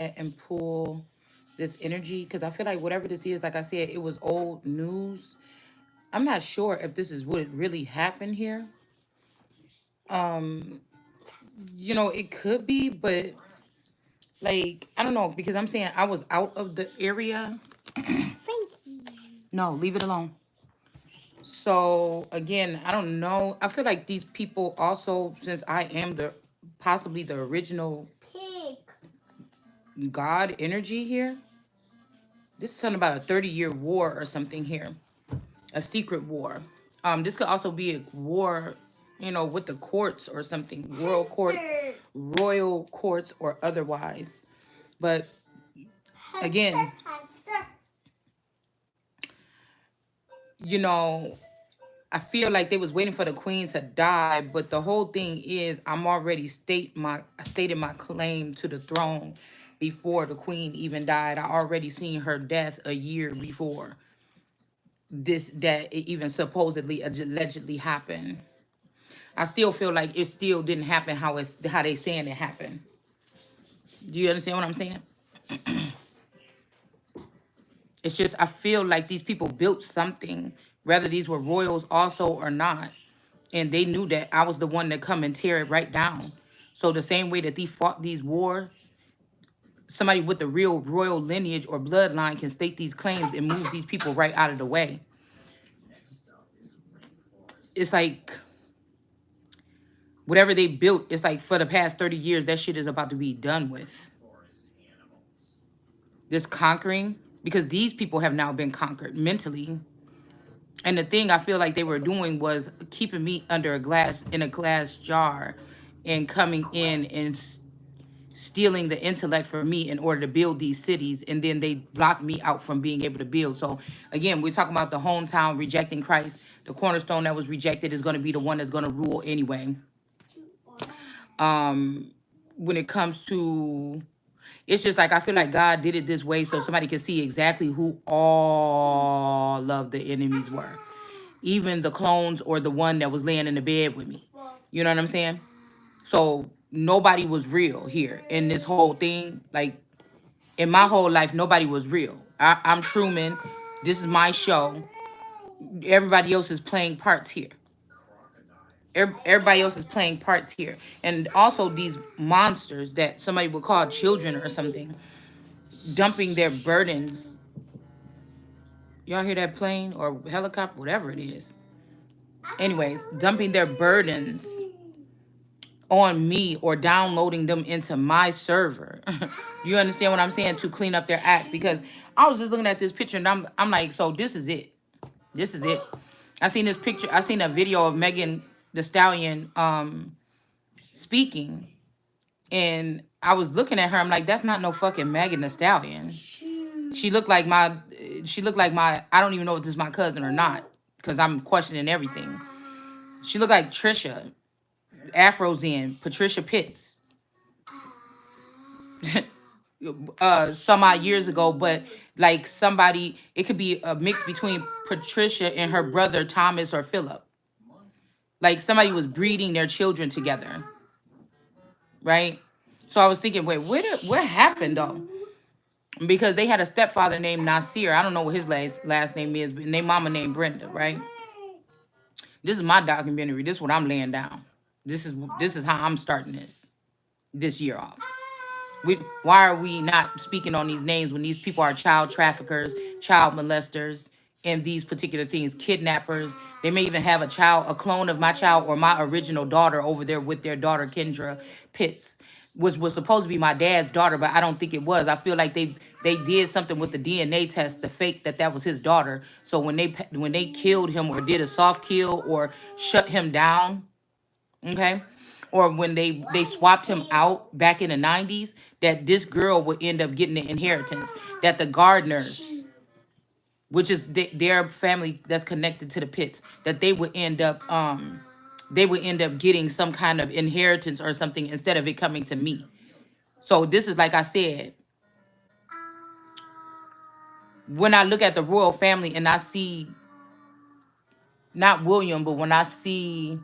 and pull this energy because I feel like whatever this is, like I said, it was old news. I'm not sure if this is what really happened here. Um, it could be, but like I don't know because I'm saying I was out of the area. No, leave it alone. So again, I don't know. I feel like these people also, since I am the possibly the original God energy here. This is something about a 30-year war or something here, a secret war. This could also be a war, with the courts or something, royal courts or otherwise. But again, you know, I feel like they was waiting for the queen to die, but the whole thing is I'm already stated my claim to the throne before the queen even died. I already seen her death a year before this that it even supposedly allegedly happened. I still feel like it still didn't happen how they saying it happened. Do you understand what I'm saying? It's just I feel like these people built something, whether these were royals also or not, and they knew that I was the one to come and tear it right down. So the same way that they fought these wars, somebody with the real royal lineage or bloodline can state these claims and move these people right out of the way. It's like whatever they built, it's like for the past 30 years, that shit is about to be done with. This conquering, because these people have now been conquered mentally. And the thing I feel like they were doing was keeping me in a glass jar and coming in and stealing the intellect from me in order to build these cities. And then they blocked me out from being able to build. So again, we're talking about the hometown rejecting Christ. The cornerstone that was rejected is going to be the one that's going to rule anyway. When it comes to, it's just like I feel like God did it this way so somebody can see exactly who all of the enemies were, even the clones or the one that was laying in the bed with me. You know what I'm saying? So nobody was real here in this whole thing. Like in my whole life, nobody was real. I'm Truman. This is my show. Everybody else is playing parts here. Everybody else is playing parts here. And also these monsters that somebody would call children or something, dumping their burdens. Y'all hear that plane or helicopter, whatever it is. Anyways, dumping their burdens on me or downloading them into my server. You understand what I'm saying? To clean up their act. Because I was just looking at this picture and I'm like, so this is it. This is it. I seen this picture. I seen a video of Megan the Stallion speaking. And I was looking at her. I'm like, that's not no fucking Megan the Stallion. She looked like my, I don't even know if this is my cousin or not. Because I'm questioning everything. She looked like Trisha, Afro's in, Patricia Pitts. Some odd years ago, but like somebody, it could be a mix between Patricia and her brother Thomas or Philip. Like somebody was breeding their children together, right? So I was thinking, wait, what happened though? Because they had a stepfather named Nasir. I don't know what his last name is, but their mama named Brenda, right? This is my documentary. This is what I'm laying down. This is how I'm starting this year off. Why are we not speaking on these names when these people are child traffickers, child molesters, and these particular things, kidnappers? They may even have a clone of my child or my original daughter over there with their daughter Kendra Pitts, which was supposed to be my dad's daughter, but I don't think it was. I feel like they did something with the DNA test to fake that was his daughter. So when they killed him or did a soft kill or shut him down, okay, or when they swapped him out back in the 90s, that this girl would end up getting the inheritance, that the Gardners, which is their family that's connected to the Pitts, that they would end up getting some kind of inheritance or something instead of it coming to me. So this is like I said, when I look at the royal family and I see not William, but when I see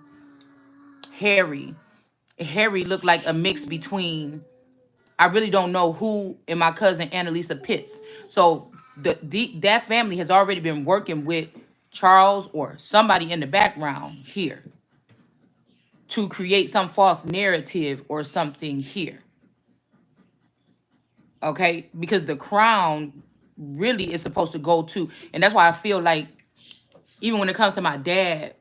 Harry, Harry looked like a mix between I really don't know who in my cousin Annalisa Pitts. So that family has already been working with Charles or somebody in the background here to create some false narrative or something here. Okay? Because the crown really is supposed to go to, and that's why I feel like even when it comes to my dad,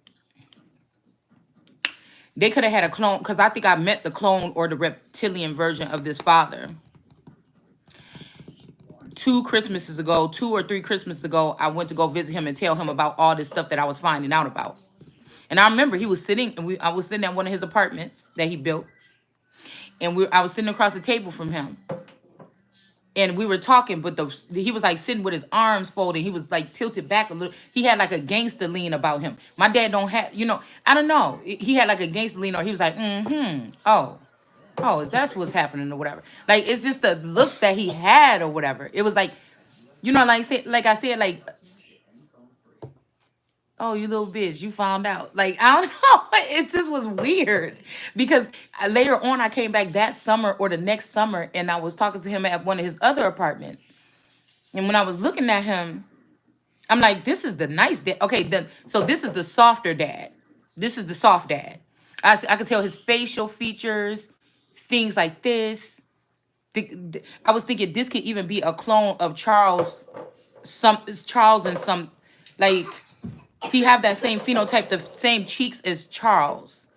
they could have had a clone, because I think I met the clone or the reptilian version of this father 2 Christmases ago, 2 or 3 Christmases ago. I went to go visit him and tell him about all this stuff that I was finding out about. And I remember he was sitting, and I was sitting at one of his apartments that he built, and I was sitting across the table from him, and we were talking, but he was like sitting with his arms folded. He was like tilted back a little. He had like a gangster lean about him. My dad don't have, I don't know. He had like a gangster lean, or he was like, oh, is that what's happening or whatever? Like, it's just the look that he had or whatever. It was like, like I said, like, oh, you little bitch, you found out. Like, I don't know. It just was weird because later on I came back that summer or the next summer, and I was talking to him at one of his other apartments. And when I was looking at him, I'm like, this is the nice dad. Okay, so this is the softer dad. This is the soft dad. I could tell his facial features, things like this. I was thinking this could even be a clone of Charles. Charles and some, like, he have that same phenotype, the same cheeks as Charles.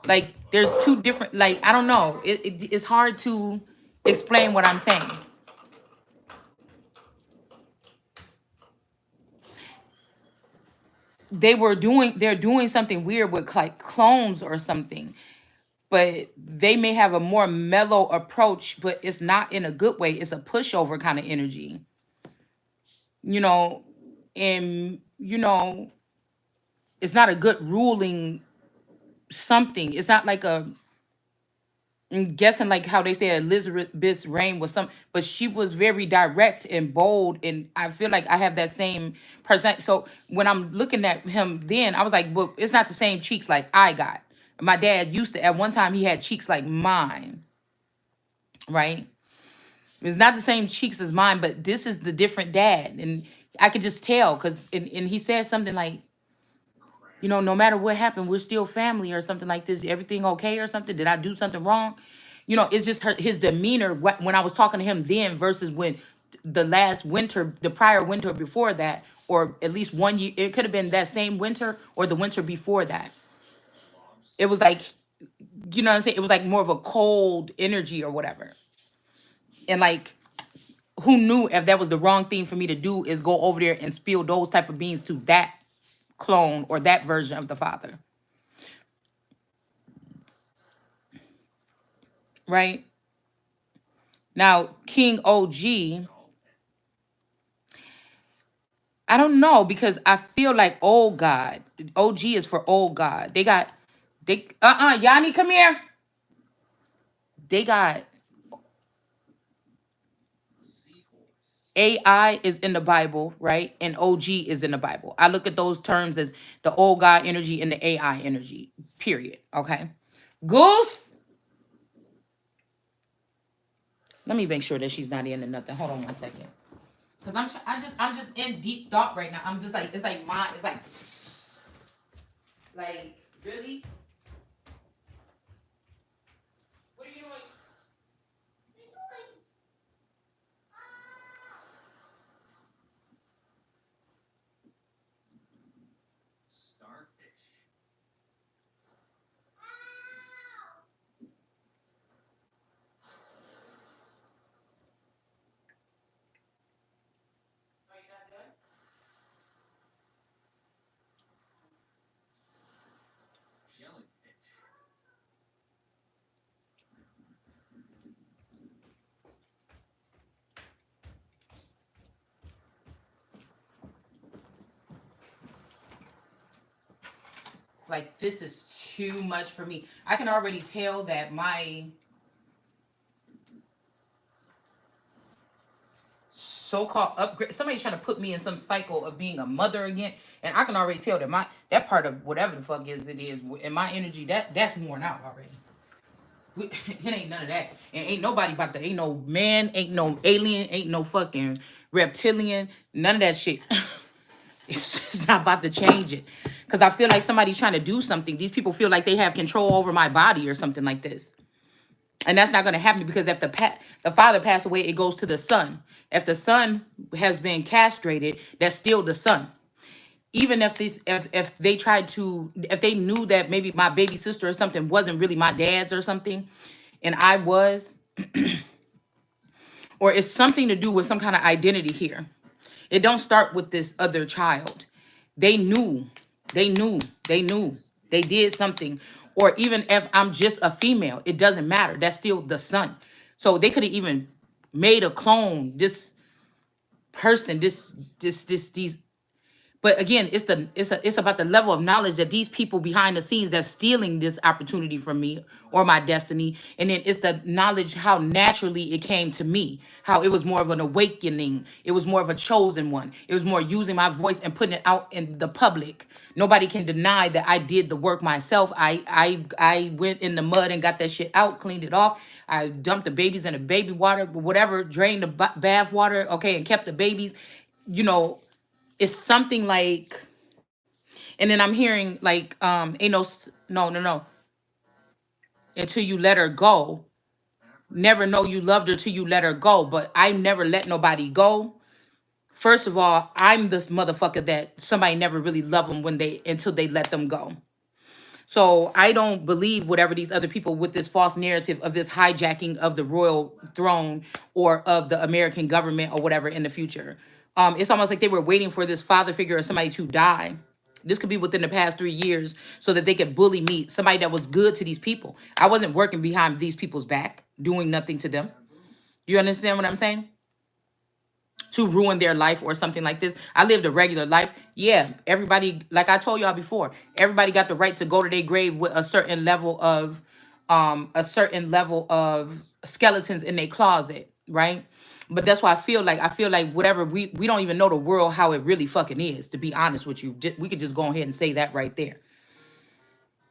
Like, there's two different. Like, I don't know. It's hard to explain what I'm saying. They're doing something weird with like clones or something, but they may have a more mellow approach, but it's not in a good way. It's a pushover kind of energy, you know, and it's not a good ruling something. It's not like I'm guessing like how they say Elizabeth's reign was some, but she was very direct and bold, and I feel like I have that same person. So when I'm looking at him, then I was like, well, it's not the same cheeks like I got. My dad used to, at one time he had cheeks like mine, right? It's not the same cheeks as mine, but this is the different dad, and I could just tell because and he said something like, no matter what happened, we're still family or something like this. Everything okay or something? Did I do something wrong? It's just his demeanor when I was talking to him then versus when the last winter, the prior winter before that, or at least one year. It could have been that same winter or the winter before that. It was like, what I'm saying? It was like more of a cold energy or whatever. And like, who knew if that was the wrong thing for me to do is go over there and spill those type of beans to that clone or that version of the father. Right? Now, King OG, I don't know because I feel like old God. OG is for old God. Yanni, come here. They got AI is in the Bible, right? And OG is in the Bible. I look at those terms as the old God energy and the AI energy. Period. Okay. Goose. Let me make sure that she's not in or nothing. Hold on 1 second. Cause I'm just in deep thought right now. I'm just like, it's like it's like really. What are you doing? Are you not done? Like, this is too much for me. I can already tell that my so-called upgrade, somebody's trying to put me in some cycle of being a mother again, and I can already tell that that part of whatever the fuck it is in my energy, that's worn out already. It ain't none of that. And ain't nobody about to, ain't no man, ain't no alien, ain't no fucking reptilian, none of that shit. It's not about to change it. Because I feel like somebody's trying to do something. These people feel like they have control over my body or something like this. And that's not going to happen because if the father passed away, it goes to the son. If the son has been castrated, that's still the son. Even if these if they tried to, if they knew that maybe my baby sister or something wasn't really my dad's or something, and I was, or it's something to do with some kind of identity here. It don't start with this other child. They knew, they knew, they knew, they did something. Or even if I'm just a female, it doesn't matter. That's still the son. So they could have even made a clone. This person, these. But again, it's about the level of knowledge that these people behind the scenes that's stealing this opportunity from me or my destiny. And then it's the knowledge how naturally it came to me, how it was more of an awakening. It was more of a chosen one. It was more using my voice and putting it out in the public. Nobody can deny that I did the work myself. I went in the mud and got that shit out, cleaned it off. I dumped the babies in the baby water, whatever, drained the bath water, okay, and kept the babies, you know. It's something like, and then I'm hearing like, ain't no, no, until you let her go. Never know you loved her till you let her go. But I never let nobody go. First of all, I'm this motherfucker that somebody never really loved them when they, until they let them go. So I don't believe whatever these other people with this false narrative of this hijacking of the royal throne or of the American government or whatever in the future. It's almost like they were waiting for this father figure or somebody to die. This could be within the past 3 years so that they could bully me, somebody that was good to these people. I wasn't working behind these people's back, doing nothing to them. You understand what I'm saying? To ruin their life or something like this. I lived a regular life. Yeah, everybody, like I told y'all before, everybody got the right to go to their grave with a certain level of skeletons in their closet, right? But that's why I feel like whatever, we don't even know the world how it really fucking is, to be honest with you. We could just go ahead and say that right there.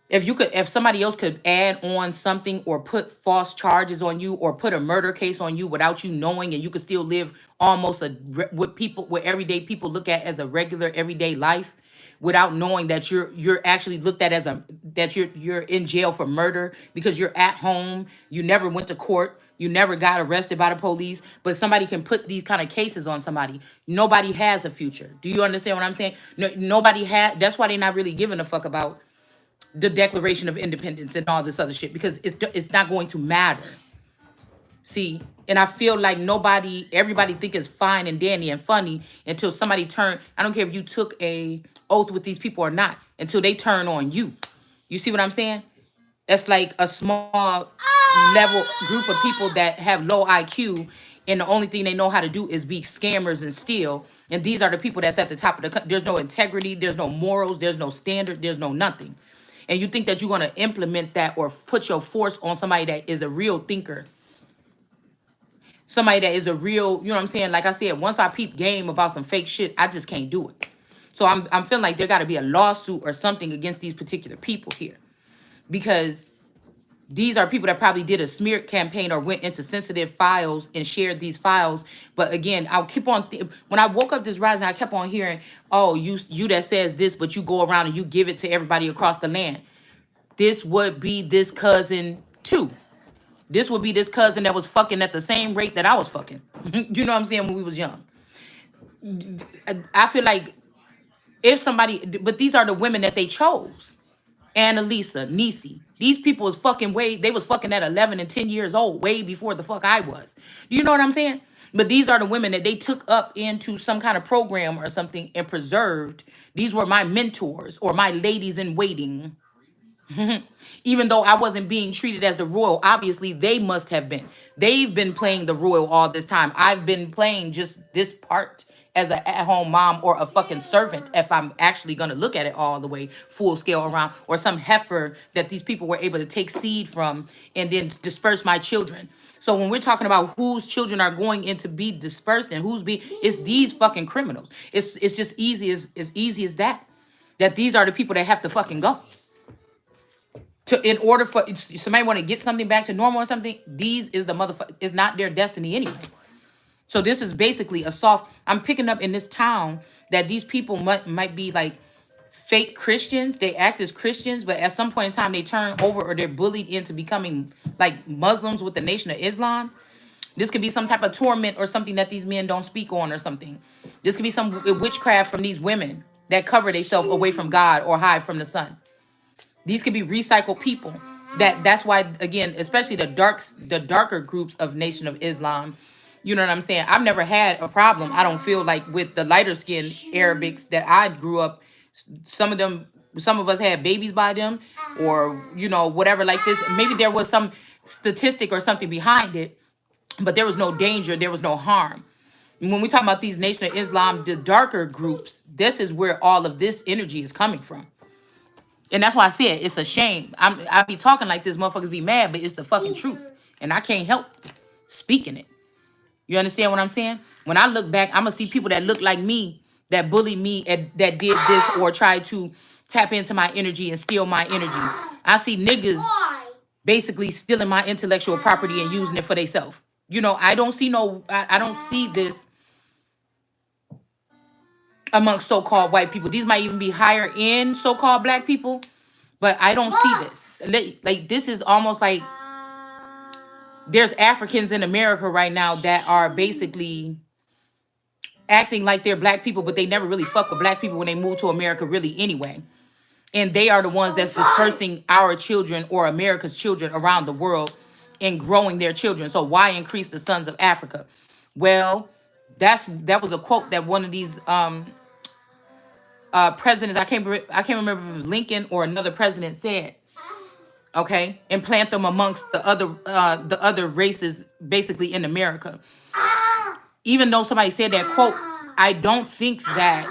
If somebody else could add on something or put false charges on you or put a murder case on you without you knowing, and you could still live almost what everyday people look at as a regular everyday life without knowing that you're actually looked at as that you're in jail for murder because you're at home, you never went to court, you never got arrested by the police, but somebody can put these kind of cases on somebody. Nobody has a future. Do you understand what I'm saying? No, nobody had. That's why they're not really giving a fuck about the Declaration of Independence and all this other shit, because it's not going to matter. See, and I feel like everybody think it's fine and dandy and funny until somebody turn. I don't care if you took a oath with these people or not, until they turn on you. You see what I'm saying? That's like a small level group of people that have low IQ, and the only thing they know how to do is be scammers and steal. And these are the people that's at the top of there's no integrity, there's no morals, there's no standard, there's no nothing. And you think that you're going to implement that or put your force on somebody that is a real thinker, somebody that is a real, you know what I'm saying? Like I said, once I peep game about some fake shit, I just can't do it. So I'm feeling like there got to be a lawsuit or something against these particular people here, because these are people that probably did a smear campaign or went into sensitive files and shared these files. But again, I'll keep on when I woke up this rising, I kept on hearing, oh, you that says this, but you go around and you give it to everybody across the land. This would be this cousin too. This would be this cousin that was fucking at the same rate that I was fucking. You know what I'm saying? When we was young. I feel like if somebody, but these are the women that they chose. Annalisa, Nisi. These people was fucking they was fucking at 11 and 10 years old, way before the fuck I was. You know what I'm saying? But these are the women that they took up into some kind of program or something and preserved. These were my mentors or my ladies in waiting. Even though I wasn't being treated as the royal, obviously they must have been. They've been playing the royal all this time. I've been playing just this part as an at-home mom or a fucking servant, if I'm actually gonna look at it all the way full scale around, or some heifer that these people were able to take seed from and then disperse my children. So when we're talking about whose children are going in to be dispersed and it's these fucking criminals. It's just easy as that. That these are the people that have to fucking go. To in order for somebody want to get something back to normal or something, these is the motherfucker is not their destiny anyway. So this is basically a soft. I'm picking up in this town that these people might be like fake Christians. They act as Christians, but at some point in time they turn over or they're bullied into becoming like Muslims with the Nation of Islam. This could be some type of torment or something that these men don't speak on or something. This could be some witchcraft from these women that cover themselves away from God or hide from the sun. These could be recycled people. That's why again, especially the darker groups of Nation of Islam. You know what I'm saying? I've never had a problem. I don't feel like with the lighter skinned Arabics that I grew up. Some of them, some of us had babies by them, or whatever like this. Maybe there was some statistic or something behind it, but there was no danger. There was no harm. When we talk about these Nation of Islam, the darker groups, this is where all of this energy is coming from. And that's why I said it's a shame. I be talking like this, motherfuckers be mad, but it's the fucking truth. And I can't help speaking it. You understand what I'm saying? When I look back, I'm gonna see people that look like me, that bullied me, and that did this or tried to tap into my energy and steal my energy. I see niggas basically stealing my intellectual property and using it for themselves. I don't see I don't see this amongst so-called white people. These might even be higher end so-called black people, but I don't see this. Like this is almost like there's Africans in America right now that are basically acting like they're black people, but they never really fuck with black people when they move to America really anyway. And they are the ones that's dispersing our children or America's children around the world and growing their children. So why increase the sons of Africa? Well, that was a quote that one of these presidents, I can't remember if it was Lincoln or another president said. Okay, and plant them amongst the other races basically in America. Even though somebody said that quote, I don't think that.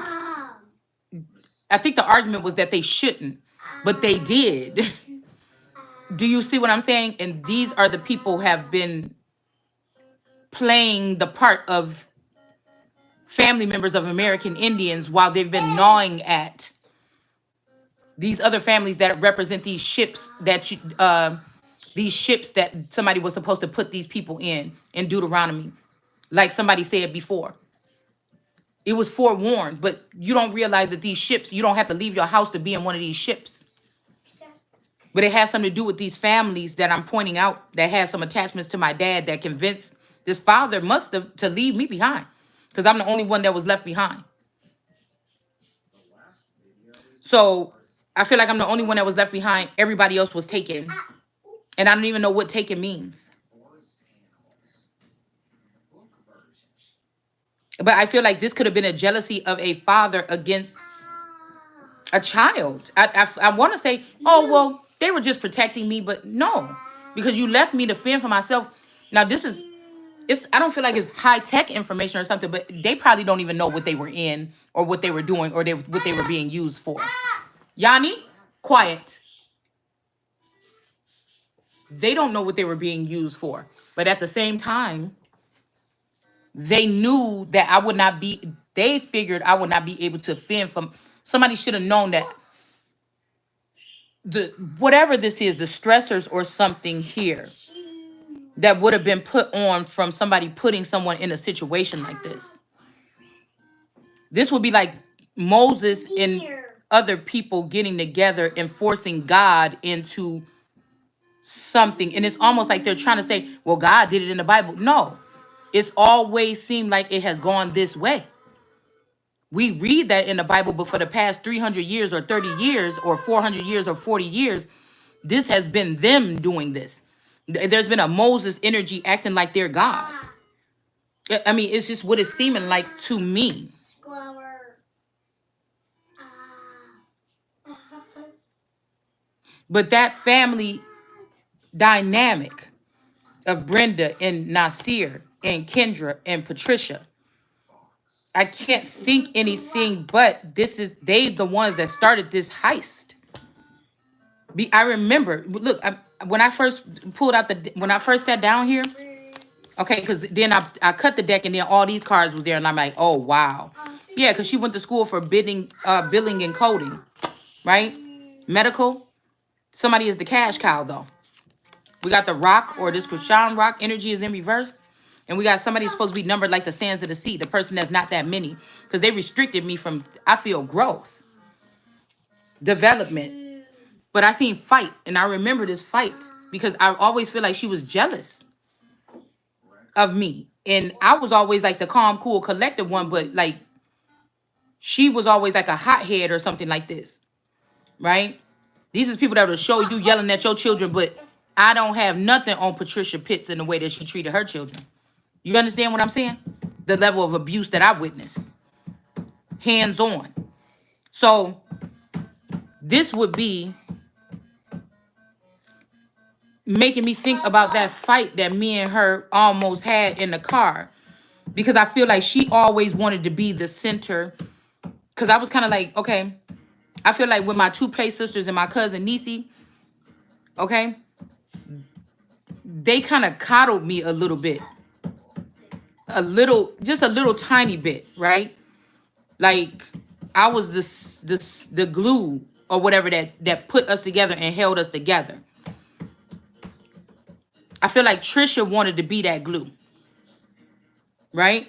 I think the argument was that they shouldn't, but they did. Do you see what I'm saying? And these are the people who have been playing the part of family members of American Indians while they've been gnawing at these other families that represent these ships these ships that somebody was supposed to put these people in Deuteronomy. Like somebody said before, it was forewarned, but you don't realize that these ships, you don't have to leave your house to be in one of these ships. But it has something to do with these families that I'm pointing out that has some attachments to my dad that convinced this father must have to leave me behind because I'm the only one that was left behind. So I feel like I'm the only one that was left behind. Everybody else was taken. And I don't even know what taken means. But I feel like this could have been a jealousy of a father against a child. I want to say, oh, well, they were just protecting me. But no, because you left me to fend for myself. Now, I don't feel like it's high-tech information or something, but they probably don't even know what they were in or what they were doing or what they were being used for. Yanni, quiet. They don't know what they were being used for. But at the same time, they knew that they figured I would not be able to fend from, somebody should have known that whatever this is, the stressors or something here that would have been put on from somebody putting someone in a situation like this. This would be like Moses and other people getting together and forcing God into something. And it's almost like they're trying to say, well, God did it in the Bible. No, it's always seemed like it has gone this way. We read that in the Bible, but for the past 300 years or 30 years or 400 years or 40 years, this has been them doing this. There's been a Moses energy acting like they're God. I mean, it's just what it's seeming like to me. But that family dynamic of Brenda and Nasir and Kendra and Patricia, I can't think anything but they the ones that started this heist. I remember, look, when I first when I first sat down here, okay, because then I cut the deck and then all these cards was there and I'm like, oh, wow. Yeah, because she went to school for billing and coding, right? Medical. Somebody is the cash cow though. We got the rock or this Krishan rock energy is in reverse. And we got somebody supposed to be numbered like the sands of the sea, the person that's not that many. Because they restricted me from, I feel, growth, development. But I seen fight, and I remember this fight because I always feel like she was jealous of me. And I was always like the calm, cool, collected one, but like she was always like a hothead or something like this, right? These is people that will show you yelling at your children, but I don't have nothing on Patricia Pitts in the way that she treated her children. You understand what I'm saying? The level of abuse that I witnessed, hands on. So this would be making me think about that fight that me and her almost had in the car, because I feel like she always wanted to be the center. Because I was kind of like, okay, I feel like with my two play sisters and my cousin Nisi, okay, they kind of coddled me a little bit, just a little tiny bit, right? Like I was the glue or whatever that put us together and held us together. I feel like Trisha wanted to be that glue, right?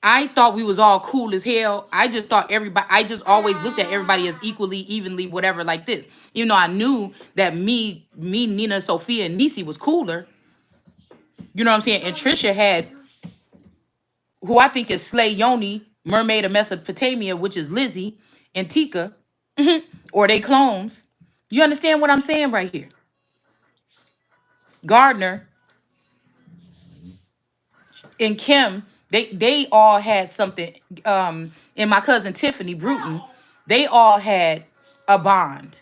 I thought we was all cool as hell. I just thought everybody, I just always looked at everybody as equally, evenly, whatever like this. Even though I knew that Nina, Sophia, and Nisi was cooler. You know what I'm saying? And Trisha had, who I think is Slay Yoni, Mermaid of Mesopotamia, which is Lizzie and Tika, or they clones. You understand what I'm saying right here? Gardner and Kim, they all had something. And my cousin Tiffany Bruton, they all had a bond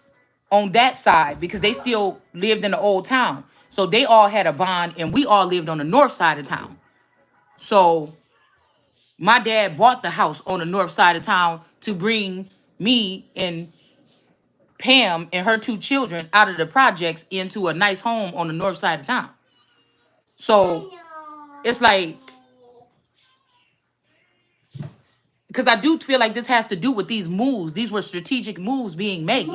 on that side because they still lived in the old town. So they all had a bond, and we all lived on the north side of town. So my dad bought the house on the north side of town to bring me and Pam and her two children out of the projects into a nice home on the north side of town. So it's like, because I do feel like this has to do with these moves. These were strategic moves being made.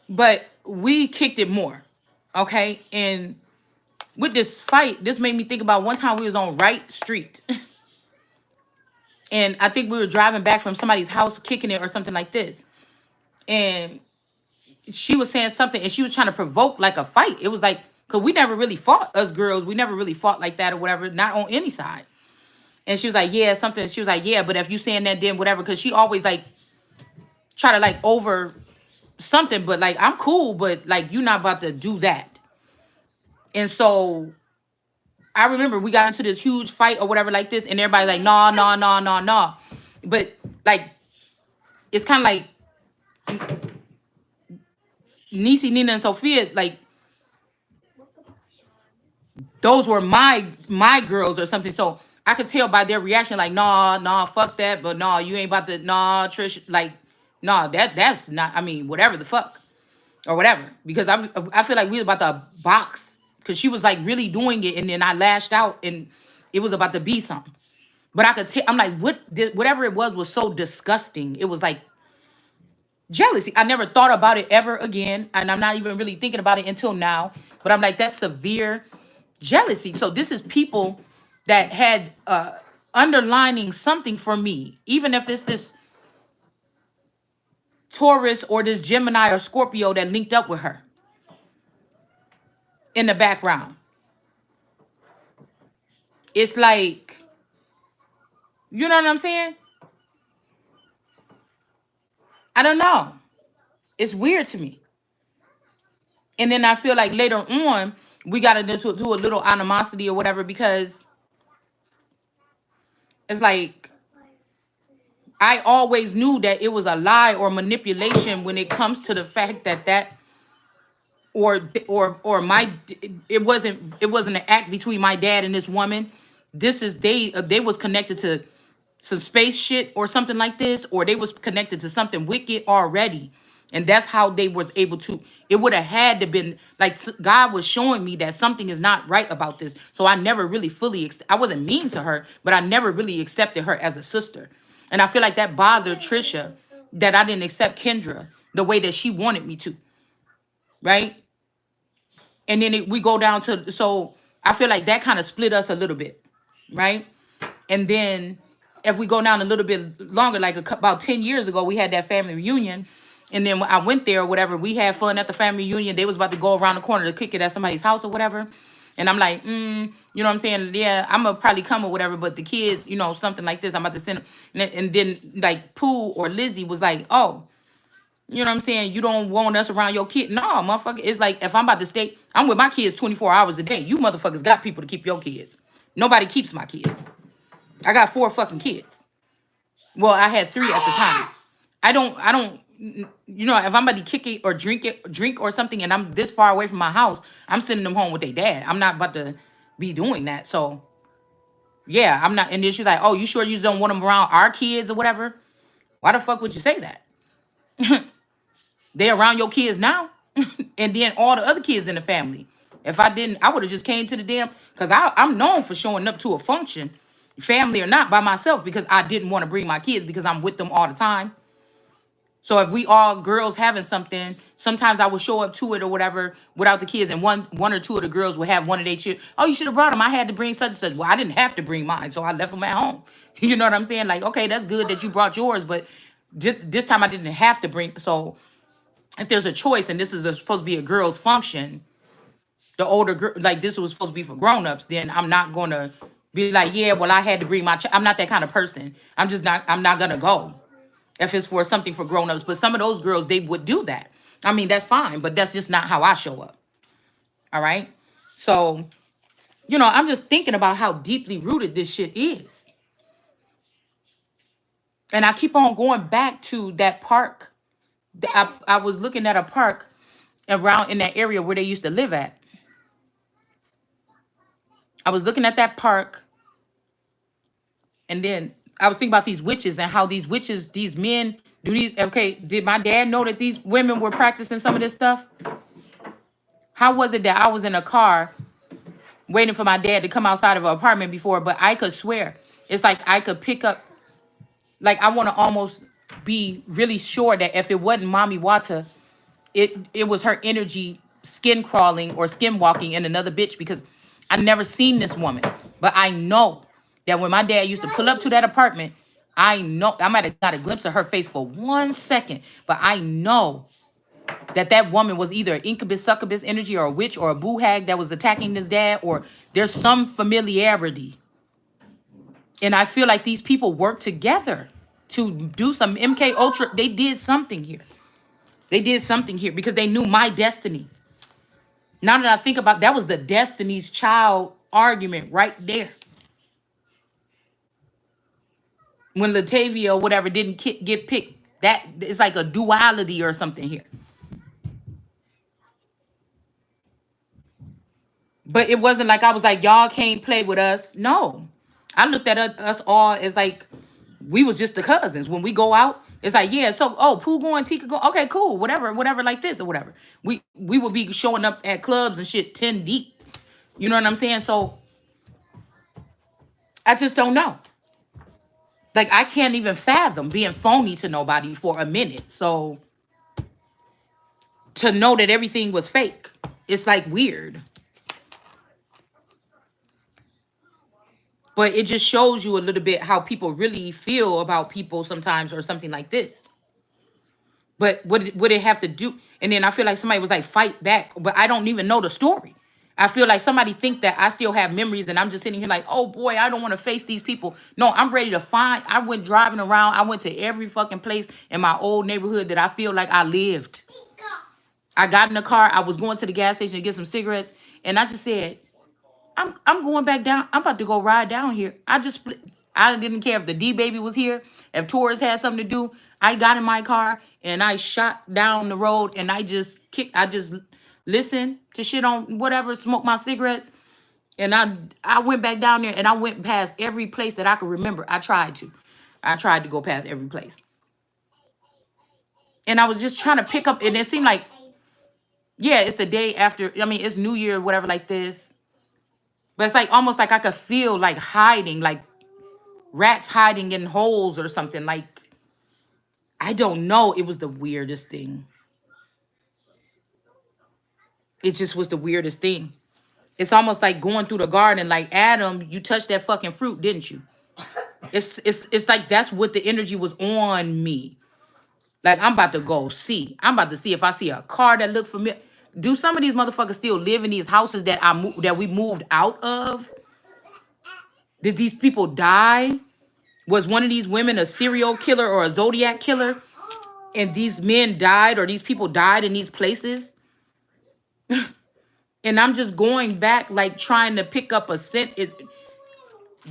But we kicked it more, okay? And with this fight, this made me think about one time we was on Wright Street. And I think we were driving back from somebody's house, kicking it or something like this. And she was saying something, and she was trying to provoke like a fight. It was like, because we never really fought, us girls. We never really fought like that or whatever, not on any side. And she was like, yeah, something. She was like, yeah, but if you saying that, then whatever. Because she always like try to like over something, but like, I'm cool, but like, you not about to do that. And so I remember we got into this huge fight or whatever like this, and everybody's like, nah, nah, nah, nah, nah. But like, it's kind of like Nisi, Nina, and Sophia, like, those were my girls or something. So I could tell by their reaction, like, nah, nah, fuck that, but nah, you ain't about to, nah, Trish, like, nah, that's not, I mean, whatever the fuck. Or whatever. Because I feel like we was about to box. Because she was like really doing it, and then I lashed out, and it was about to be something. But I could tell, I'm like, whatever it was so disgusting. It was like jealousy. I never thought about it ever again. And I'm not even really thinking about it until now. But I'm like, that's severe jealousy. So this is people that had underlining something for me. Even if it's this Taurus or this Gemini or Scorpio that linked up with her in the background. It's like, you know what I'm saying? I don't know. It's weird to me. And then I feel like later on, we got into a little animosity or whatever, because it's like, I always knew that it was a lie or manipulation when it comes to the fact that or my, it wasn't an act between my dad and this woman. This is, they was connected to some space shit or something like this, or they was connected to something wicked already. And that's how they was able to, it would have had to been like God was showing me that something is not right about this. So I never really fully I wasn't mean to her, but I never really accepted her as a sister. And I feel like that bothered Trisha, that I didn't accept Kendra the way that she wanted me to, right? And then we go down to, so I feel like that kind of split us a little bit, right? And then if we go down a little bit longer, like about 10 years ago, we had that family reunion. And then when I went there or whatever, we had fun at the family reunion. They was about to go around the corner to kick it at somebody's house or whatever. And I'm like, you know what I'm saying? Yeah, I'm going to probably come or whatever. But the kids, you know, something like this, I'm about to send them. And then like Pooh or Lizzie was like, oh, you know what I'm saying? You don't want us around your kid. No, motherfucker. It's like if I'm about to stay, I'm with my kids 24 hours a day. You motherfuckers got people to keep your kids. Nobody keeps my kids. I got 4 fucking kids. Well, I had 3 at the time. I don't, you know, if I'm about to kick it or drink or something, and I'm this far away from my house, I'm sending them home with their dad. I'm not about to be doing that. So yeah, I'm not. And then she's like, "Oh, you sure you don't want them around our kids or whatever?" Why the fuck would you say that? They around your kids now, and then all the other kids in the family. If I didn't, I would have just came to the damn. Cause I'm known for showing up to a function, family or not, by myself because I didn't want to bring my kids because I'm with them all the time. So if we all girls having something, sometimes I would show up to it or whatever without the kids, and one or two of the girls would have one of their children. Oh, you should have brought them. I had to bring such and such. Well, I didn't have to bring mine, so I left them at home. You know what I'm saying? Like, okay, that's good that you brought yours, but just this time I didn't have to bring. So if there's a choice, and this is supposed to be a girls' function, the older girl, like this was supposed to be for grown-ups, then I'm not gonna be like, yeah, well, I had to bring my. I'm not that kind of person. I'm just not. I'm not gonna go if it's for something for grown-ups. But some of those girls, they would do that. I mean, that's fine, but that's just not how I show up. All right. So, you know, I'm just thinking about how deeply rooted this shit is. And I keep on going back to that park. I was looking at a park around in that area where they used to live at. I was looking at that park, and then I was thinking about these witches and how these witches, these men do these. Okay, did my dad know that these women were practicing some of this stuff? How was it that I was in a car waiting for my dad to come outside of an apartment before, but I could swear it's like I could pick up, like I want to almost be really sure that if it wasn't Mommy Wata, it was her energy skin crawling or skin walking in another bitch, because I never seen this woman. But I know that when my dad used to pull up to that apartment, I know I might have got a glimpse of her face for 1 second, but I know that that woman was either an incubus, succubus energy, or a witch, or a boo hag that was attacking this dad, or there's some familiarity. And I feel like these people work together to do some MK Ultra. They did something here. They did something here because they knew my destiny. Now that I think about, that was the Destiny's Child argument right there. When Latavia or whatever didn't get picked, that it's like a duality or something here. But it wasn't like I was like, y'all can't play with us. No. I looked at us all as like we was just the cousins. When we go out, it's like, yeah, so oh, Pooh going, Tika going, okay, cool, whatever, like this or whatever. We would be showing up at clubs and shit 10 deep. You know what I'm saying? So I just don't know. Like I can't even fathom being phony to nobody for a minute. So to know that everything was fake, it's like weird. But it just shows you a little bit how people really feel about people sometimes, or something like this. But what would it have to do? And then I feel like somebody was like, fight back, but I don't even know the story. I feel like somebody think that I still have memories, and I'm just sitting here like, oh boy, I don't want to face these people. No, I'm ready to find. I went driving around. I went to every fucking place in my old neighborhood that I feel like I lived. I got in the car. I was going to the gas station to get some cigarettes, and I just said, I'm going back down. I'm about to go ride down here. I didn't care if the D baby was here, if tourists had something to do. I got in my car and I shot down the road, and I just listened to shit on whatever, smoked my cigarettes, and I went back down there, and I went past every place that I could remember. I tried to go past every place. And I was just trying to pick up, and it seemed like, yeah, it's the day after. I mean, it's New Year, whatever, like this. But it's like almost like I could feel like hiding, like rats hiding in holes or something. Like, I don't know. It was the weirdest thing. It just was the weirdest thing. It's almost like going through the garden, like Adam, you touched that fucking fruit, didn't you? It's like that's what the energy was on me. Like I'm about to go see. I'm about to see if I see a car that look familiar. Do some of these motherfuckers still live in these houses that that we moved out of? Did these people die? Was one of these women a serial killer or a zodiac killer? And these men died or these people died in these places? And I'm just going back, like trying to pick up a scent.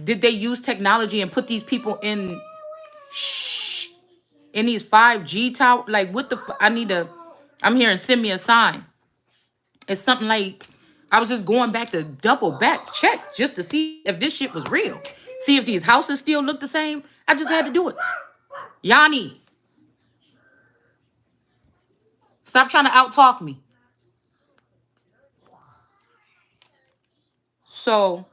Did they use technology and put these people in these 5G tower? Like what the I need to, I'm hearing send me a sign. It's something like, I was just going back to double back check just to see if this shit was real. See if these houses still look the same. I just had to do it. Yanni, stop trying to out-talk me. So,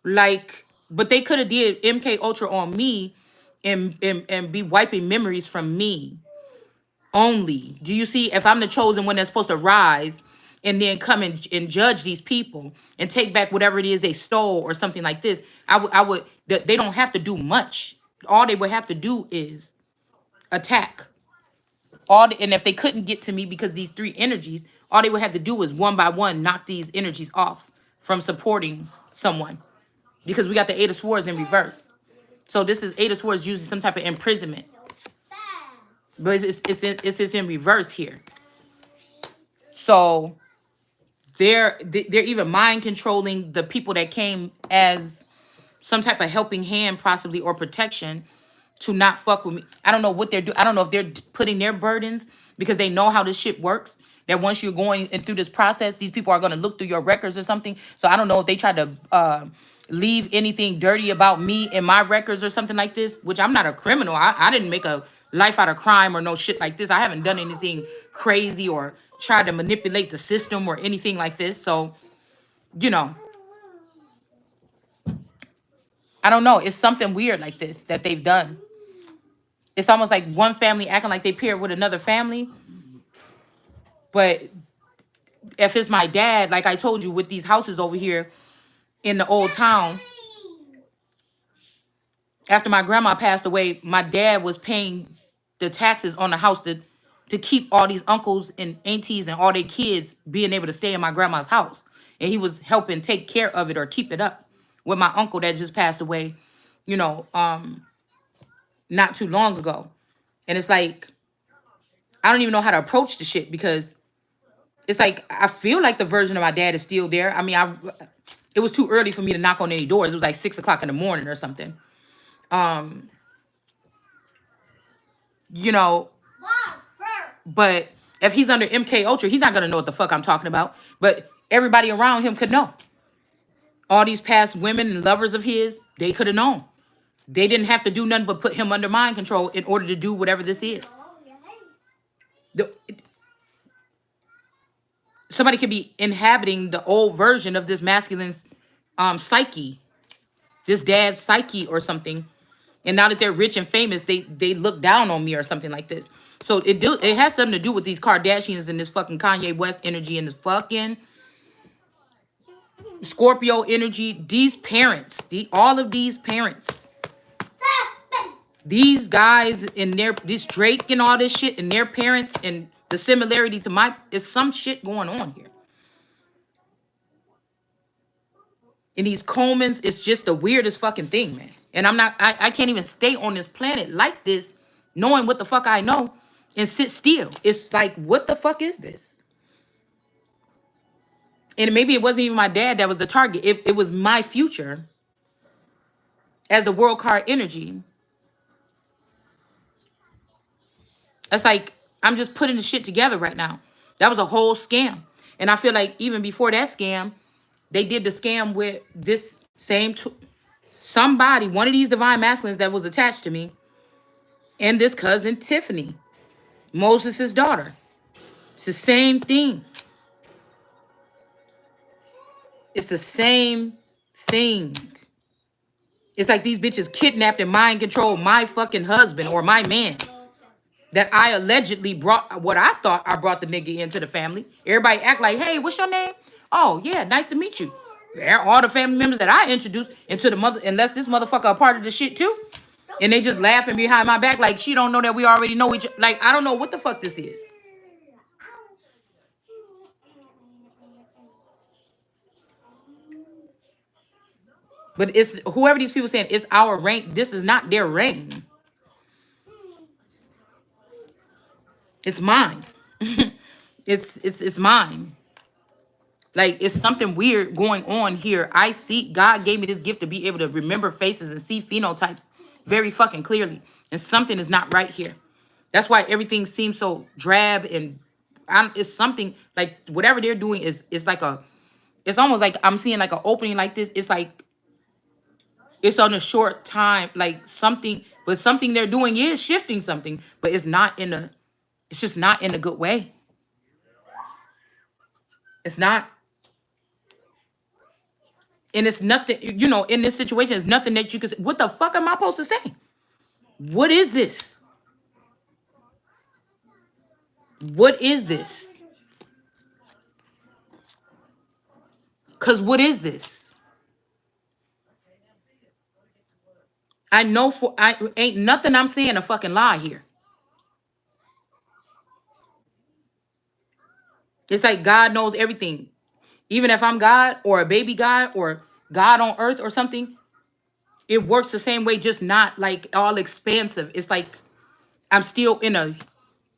like, but they could have did MK Ultra on me and be wiping memories from me only. Do you see? If I'm the chosen one that's supposed to rise and then come and judge these people and take back whatever it is they stole or something like this, I would. They don't have to do much. All they would have to do is attack. And if they couldn't get to me because these three energies, all they would have to do was one by one knock these energies off from supporting someone, because we got the Eight of Swords in reverse. So this is Eight of Swords using some type of imprisonment, but it's in reverse here. So they're even mind controlling the people that came as some type of helping hand, possibly, or protection, to not fuck with me. I don't know what they're doing. I don't know if they're putting their burdens because they know how this shit works. That once you're going and through this process, these people are going to look through your records or something. So I don't know if they try to leave anything dirty about me in my records or something like this, which I'm not a criminal. I didn't make a life out of crime or no shit like this. I haven't done anything crazy or tried to manipulate the system or anything like this. So, you know, I don't know. It's something weird like this that they've done. It's almost like one family acting like they paired with another family. But if it's my dad, like I told you, with these houses over here in the old town, after my grandma passed away, my dad was paying the taxes on the house to keep all these uncles and aunties and all their kids being able to stay in my grandma's house. And he was helping take care of it or keep it up with my uncle that just passed away, you know, not too long ago. And it's like, I don't even know how to approach the shit, because it's like I feel like the version of my dad is still there. I mean, it was too early for me to knock on any doors. It was like 6 o'clock in the morning or something. You know, but if he's under MK Ultra, he's not gonna know what the fuck I'm talking about. But everybody around him could know. All these past women and lovers of his, they could have known. They didn't have to do nothing but put him under mind control in order to do whatever this is. The, Somebody could be inhabiting the old version of this masculine's psyche, this dad's psyche or something. And now that they're rich and famous, they look down on me or something like this. So it has something to do with these Kardashians and this fucking Kanye West energy and this fucking Scorpio energy. These parents, all of these parents, these guys and this Drake and all this shit and their parents, and the similarity to is some shit going on here. And these Comans, it's just the weirdest fucking thing, man. And I can't even stay on this planet like this, knowing what the fuck I know, and sit still. It's like, what the fuck is this? And maybe it wasn't even my dad that was the target. It was my future as the world card energy. It's like, I'm just putting the shit together right now. That was a whole scam. And I feel like even before that scam, they did the scam with this same somebody, one of these divine masculines that was attached to me, and this cousin Tiffany. Moses' daughter. It's the same thing. It's the same thing. It's like these bitches kidnapped and mind controlled my fucking husband or my man that I allegedly brought, what I thought I brought the nigga into the family. Everybody act like, hey, what's your name? Oh, yeah, nice to meet you. Yeah, all the family members that I introduced into the mother, unless this motherfucker a part of the shit too. And they just laughing behind my back like she don't know that we already know each other. Like, I don't know what the fuck this is. But it's whoever these people saying it's our reign. This is not their reign. It's mine. It's mine. Like it's something weird going on here. I see God gave me this gift to be able to remember faces and see phenotypes very fucking clearly. And something is not right here. That's why everything seems so drab and it's something like whatever they're doing is it's like a it's almost like I'm seeing like an opening like this. It's like it's on a short time, like something, but something they're doing is shifting something, but it's not in a it's just not in a good way. It's not. And it's nothing, you know, in this situation, it's nothing that you can say. What the fuck am I supposed to say? What is this? What is this? Because what is this? I know for, I ain't nothing I'm saying a fucking lie here. It's like God knows everything. Even if I'm God or a baby God or God on earth or something, it works the same way, just not like all expansive. It's like I'm still in a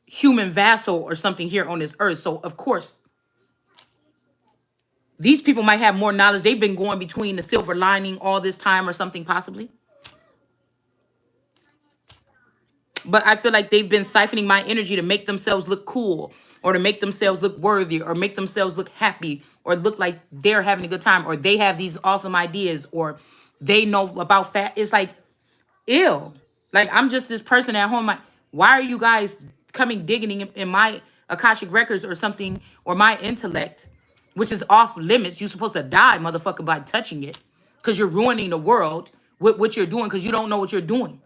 human vessel or something here on this earth. So, of course, these people might have more knowledge. They've been going between the silver lining all this time or something possibly. But I feel like they've been siphoning my energy to make themselves look cool or to make themselves look worthy or make themselves look happy or look like they're having a good time or they have these awesome ideas or they know about fat. It's like, ew. Like, I'm just this person at home. Like, why are you guys coming digging in my Akashic records or something or my intellect, which is off limits? You're supposed to die, motherfucker, by touching it because you're ruining the world with what you're doing because you don't know what you're doing.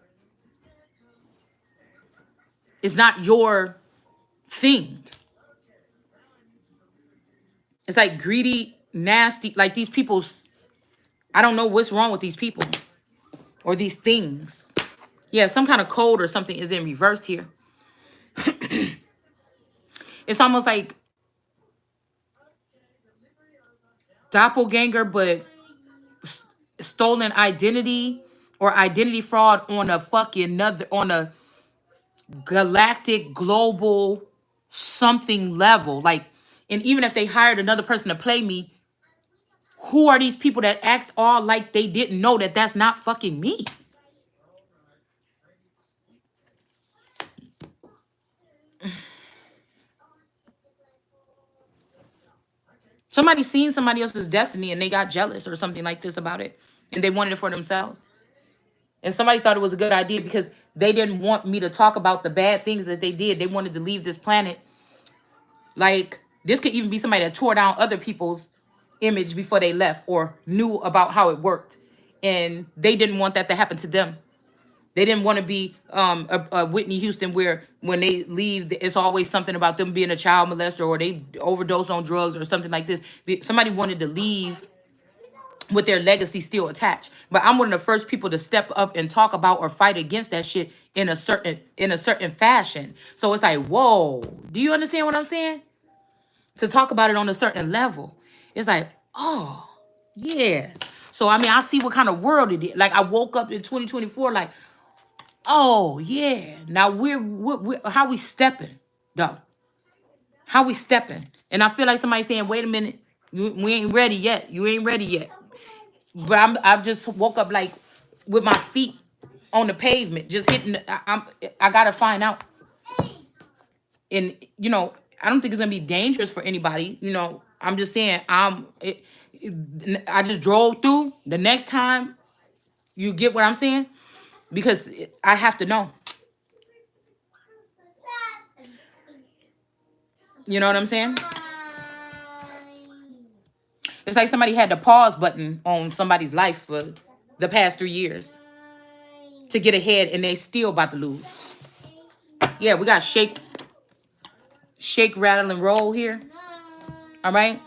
It's not your thing. It's like greedy, nasty, like these people's, I don't know what's wrong with these people or these things. Yeah, some kind of code or something is in reverse here. It's almost like doppelganger, but stolen identity or identity fraud on a fucking another, on a galactic, global, something level. Like, and even if they hired another person to play me, who are these people that act all like they didn't know that that's not fucking me? Somebody seen somebody else's destiny and they got jealous or something like this about it. And they wanted it for themselves. And somebody thought it was a good idea because they didn't want me to talk about the bad things that they did. They wanted to leave this planet. Like, this could even be somebody that tore down other people's image before they left or knew about how it worked. And they didn't want that to happen to them. They didn't want to be a Whitney Houston where when they leave, it's always something about them being a child molester or they overdose on drugs or something like this. Somebody wanted to leave with their legacy still attached. But I'm one of the first people to step up and talk about or fight against that shit in a certain fashion. So it's like, whoa, do you understand what I'm saying? To talk about it on a certain level. It's like, oh, yeah. So I mean, I see what kind of world it is. Like I woke up in 2024, like, oh yeah. Now we're how we stepping, though. How we stepping. And I feel like somebody saying, wait a minute, we ain't ready yet. You ain't ready yet. But I just woke up like with my feet on the pavement, just hitting. I gotta find out, and you know, I don't think it's gonna be dangerous for anybody. You know, I'm just saying, I just drove through. The next time, you get what I'm saying, because I have to know. You know what I'm saying? It's like somebody had the pause button on somebody's life for the past 3 years to get ahead, and they still about to lose. Yeah, we got shake, rattle, and roll here. All right.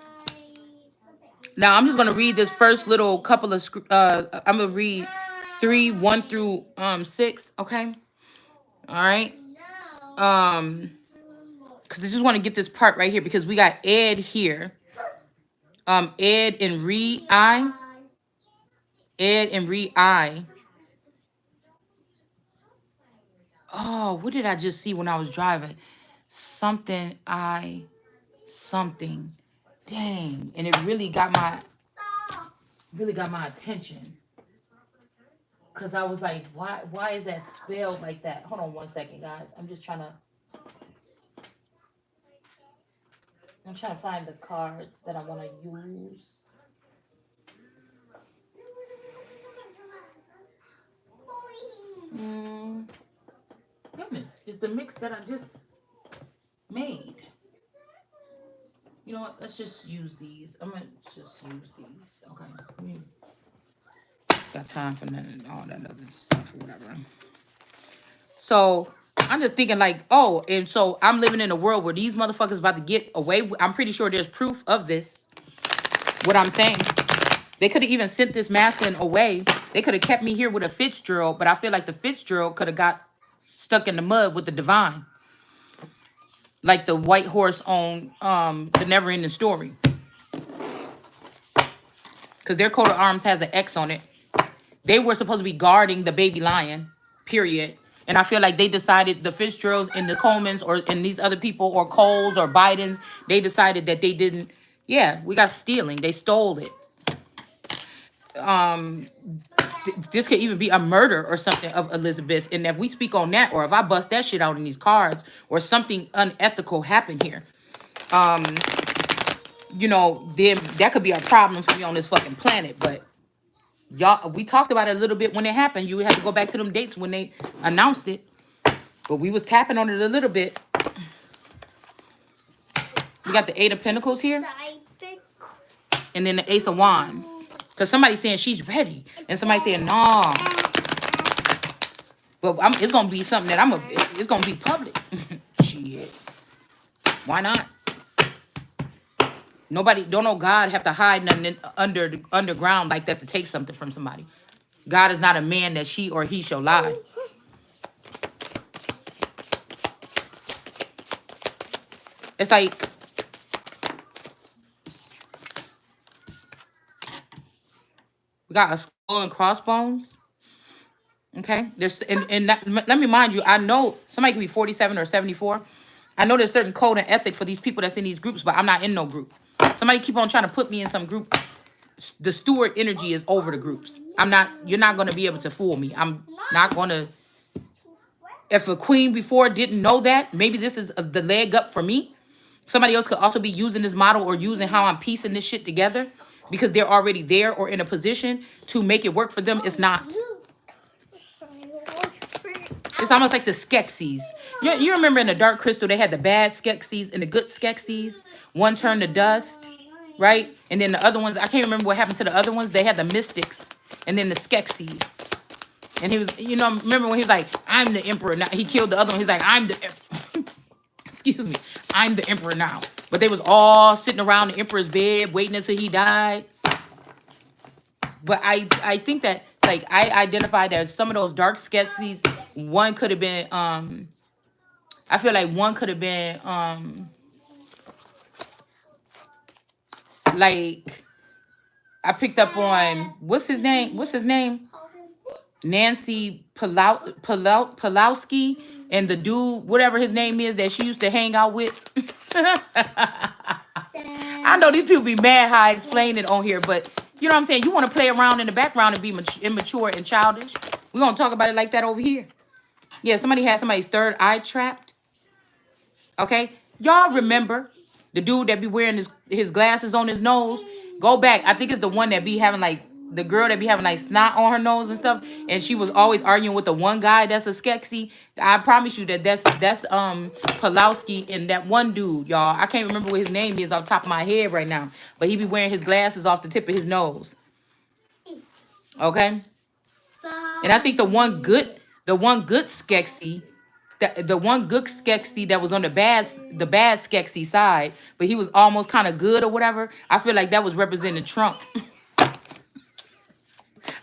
Now I'm just gonna read this first little couple of. I'm gonna read 3:1 through 6. Okay. All right. Because I just want to get this part right here because we got Ed here. Ed and Rei. Ed and Rei. Oh, what did I just see when I was driving? Something. Dang. And it really got my attention. Cause I was like, why is that spelled like that? Hold on 1 second, guys. I'm trying to find the cards that I want to use. Goodness, it's the mix that I just made. You know what? Let's just use these. I'm gonna just use these. Okay. Got time for none all that other stuff or whatever. So I'm just thinking like, oh, and so I'm living in a world where these motherfuckers about to get away. I'm pretty sure there's proof of this. What I'm saying. They could have even sent this masculine away. They could have kept me here with a Fitzgerald, but I feel like the Fitzgerald could have got stuck in the mud with the divine. Like the white horse on the Never Ending Story. Because their coat of arms has an X on it. They were supposed to be guarding the baby lion, period. And I feel like they decided, the Fitzgeralds and the Colemans or and these other people or Coles or Bidens, they decided that they didn't. Yeah, we got stealing. They stole it. This could even be a murder or something of Elizabeth. And if we speak on that, or if I bust that shit out in these cards, or something unethical happened here, you know, then that could be a problem for me on this fucking planet. But y'all, we talked about it a little bit when it happened. You had to go back to them dates when they announced it. But we was tapping on it a little bit. We got the Eight of Pentacles here. And then the Ace of Wands. Because somebody's saying she's ready. And somebody's saying, nah. But it's going to be something that it's going to be public. Shit. Why not? Nobody, don't know God have to hide nothing underground like that to take something from somebody. God is not a man that she or he shall lie. It's like, we got a skull and crossbones. Okay. There's let me mind you, I know somebody can be 47 or 74. I know there's certain code and ethic for these people that's in these groups, but I'm not in no group. Somebody keep on trying to put me in some group. The steward energy is over the groups. You're not going to be able to fool me. I'm not going to. If a queen before didn't know that, maybe this is the leg up for me. Somebody else could also be using this model or using how I'm piecing this shit together because they're already there or in a position to make it work for them. It's not. It's almost like the Skeksis. You remember in the Dark Crystal, they had the bad Skeksis and the good Skeksis. One turned to dust, right? And then the other ones, I can't remember what happened to the other ones. They had the Mystics and then the Skeksis. And he was, remember when he was like, I'm the emperor now. He killed the other one. He's like, excuse me, I'm the emperor now. But they was all sitting around the emperor's bed waiting until he died. But I think that, like, I identified that some of those dark Skeksis, one could have been, I feel like one could have been, like, I picked up on, what's his name? Nancy Pulowski and the dude, whatever his name is, that she used to hang out with. I know these people be mad how I explain it on here, but you know what I'm saying? You want to play around in the background and be immature and childish. We're going to talk about it like that over here. Yeah, somebody had somebody's third eye trapped. Okay? Y'all remember the dude that be wearing his glasses on his nose? Go back. I think it's the one that be having like the girl that be having like snot on her nose and stuff, and she was always arguing with the one guy that's a Skeksis. I promise you that's Pulowski and that one dude, y'all. I can't remember what his name is off the top of my head right now, but he be wearing his glasses off the tip of his nose. Okay, and I think the one good Skeksis. The one good Skeksis that was on the bad Skeksis side, but he was almost kind of good or whatever. I feel like that was representing Trump.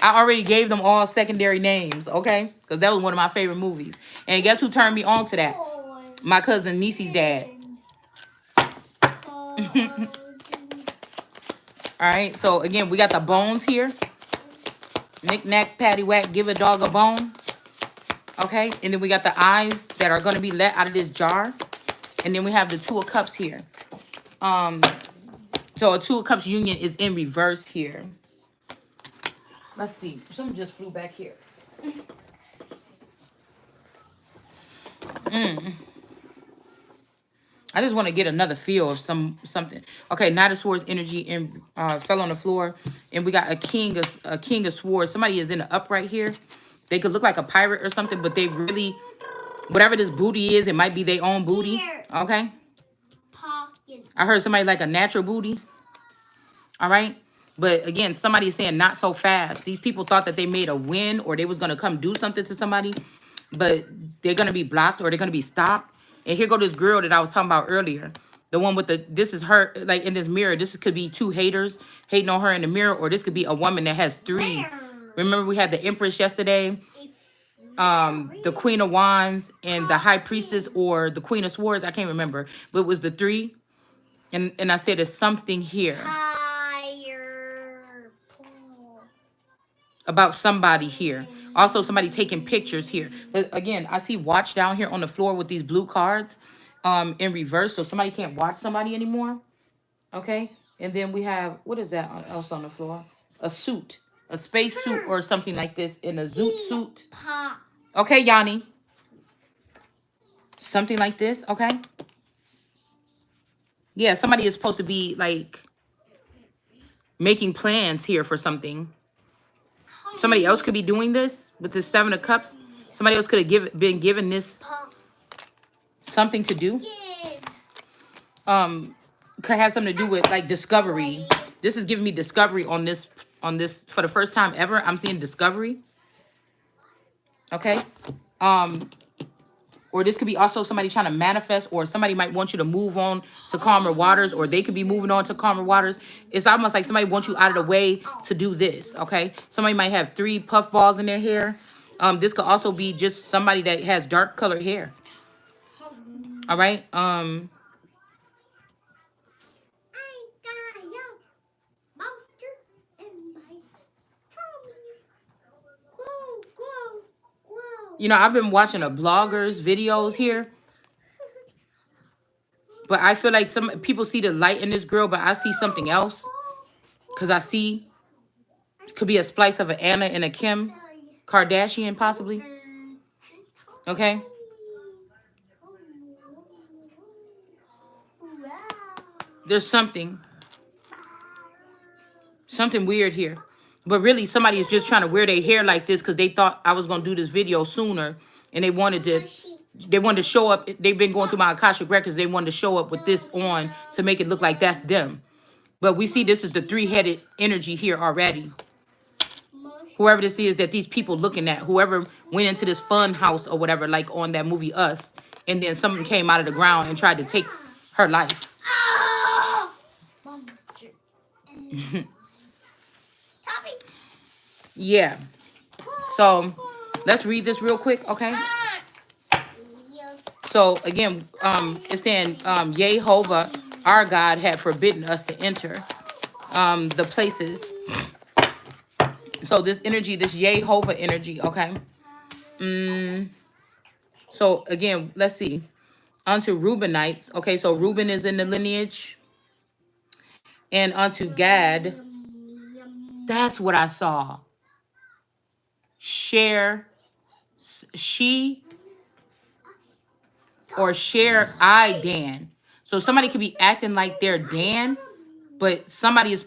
I already gave them all secondary names, okay? Because that was one of my favorite movies. And guess who turned me on to that? My cousin Niecy's dad. All right, so again, we got the bones here. Knick knack, patty whack, give a dog a bone. Okay, and then we got the eyes that are going to be let out of this jar. And then we have the Two of Cups here. So a Two of Cups union is in reverse here. Let's see. Something just flew back here. I just want to get another feel of something. Okay, Knight of Swords energy and fell on the floor, and we got a king of swords. Somebody is in the upright here. They could look like a pirate or something, but they really, whatever this booty is, it might be their own booty. Okay. I heard somebody like a natural booty. All right. But again, somebody is saying not so fast. These people thought that they made a win or they was going to come do something to somebody, but they're going to be blocked or they're going to be stopped. And here go this girl that I was talking about earlier. The one with this is her, like in this mirror. This could be two haters hating on her in the mirror, or this could be a woman that has three. Remember we had the Empress yesterday, the Queen of Wands and the High Priestess or the Queen of Swords. I can't remember, but it was the three. And I said there's something here about somebody here. Also, somebody taking pictures here. But again, I see watch down here on the floor with these blue cards in reverse. So somebody can't watch somebody anymore. Okay. And then we have, what is that else on the floor? A suit. A space suit or something like this in a zoot suit. Okay, Yanni. Something like this. Okay. Yeah, somebody is supposed to be like making plans here for something. Somebody else could be doing this with this Seven of Cups. Somebody else could have been given this something to do. Could have something to do with like discovery. This is giving me discovery on this for the first time ever. I'm seeing discovery. Okay. Or this could be also somebody trying to manifest, or somebody might want you to move on to calmer waters, or they could be moving on to calmer waters. It's almost like somebody wants you out of the way to do this, okay? Somebody might have 3 puff balls in their hair. This could also be just somebody that has dark colored hair. All right? You know, I've been watching a blogger's videos here. But I feel like some people see the light in this girl, but I see something else. Because I see, could be a splice of an Anna and a Kim Kardashian, possibly. Okay? There's something weird here. But really, somebody is just trying to wear their hair like this because they thought I was going to do this video sooner. And they wanted to show up. They've been going through my Akashic records. They wanted to show up with this on to make it look like that's them. But we see this is the 3-headed energy here already. Whoever this is that these people looking at, whoever went into this fun house or whatever, like on that movie Us, and then something came out of the ground and tried to take her life. Yeah. So let's read this real quick, okay? So again, it's saying Yehovah, our God, had forbidden us to enter the places. So this energy, this Yehovah energy, okay? So again, let's see. Unto Reubenites, okay? So Reuben is in the lineage, and unto Gad, that's what I saw. Share, she, or share I Dan. So somebody could be acting like they're Dan, but somebody is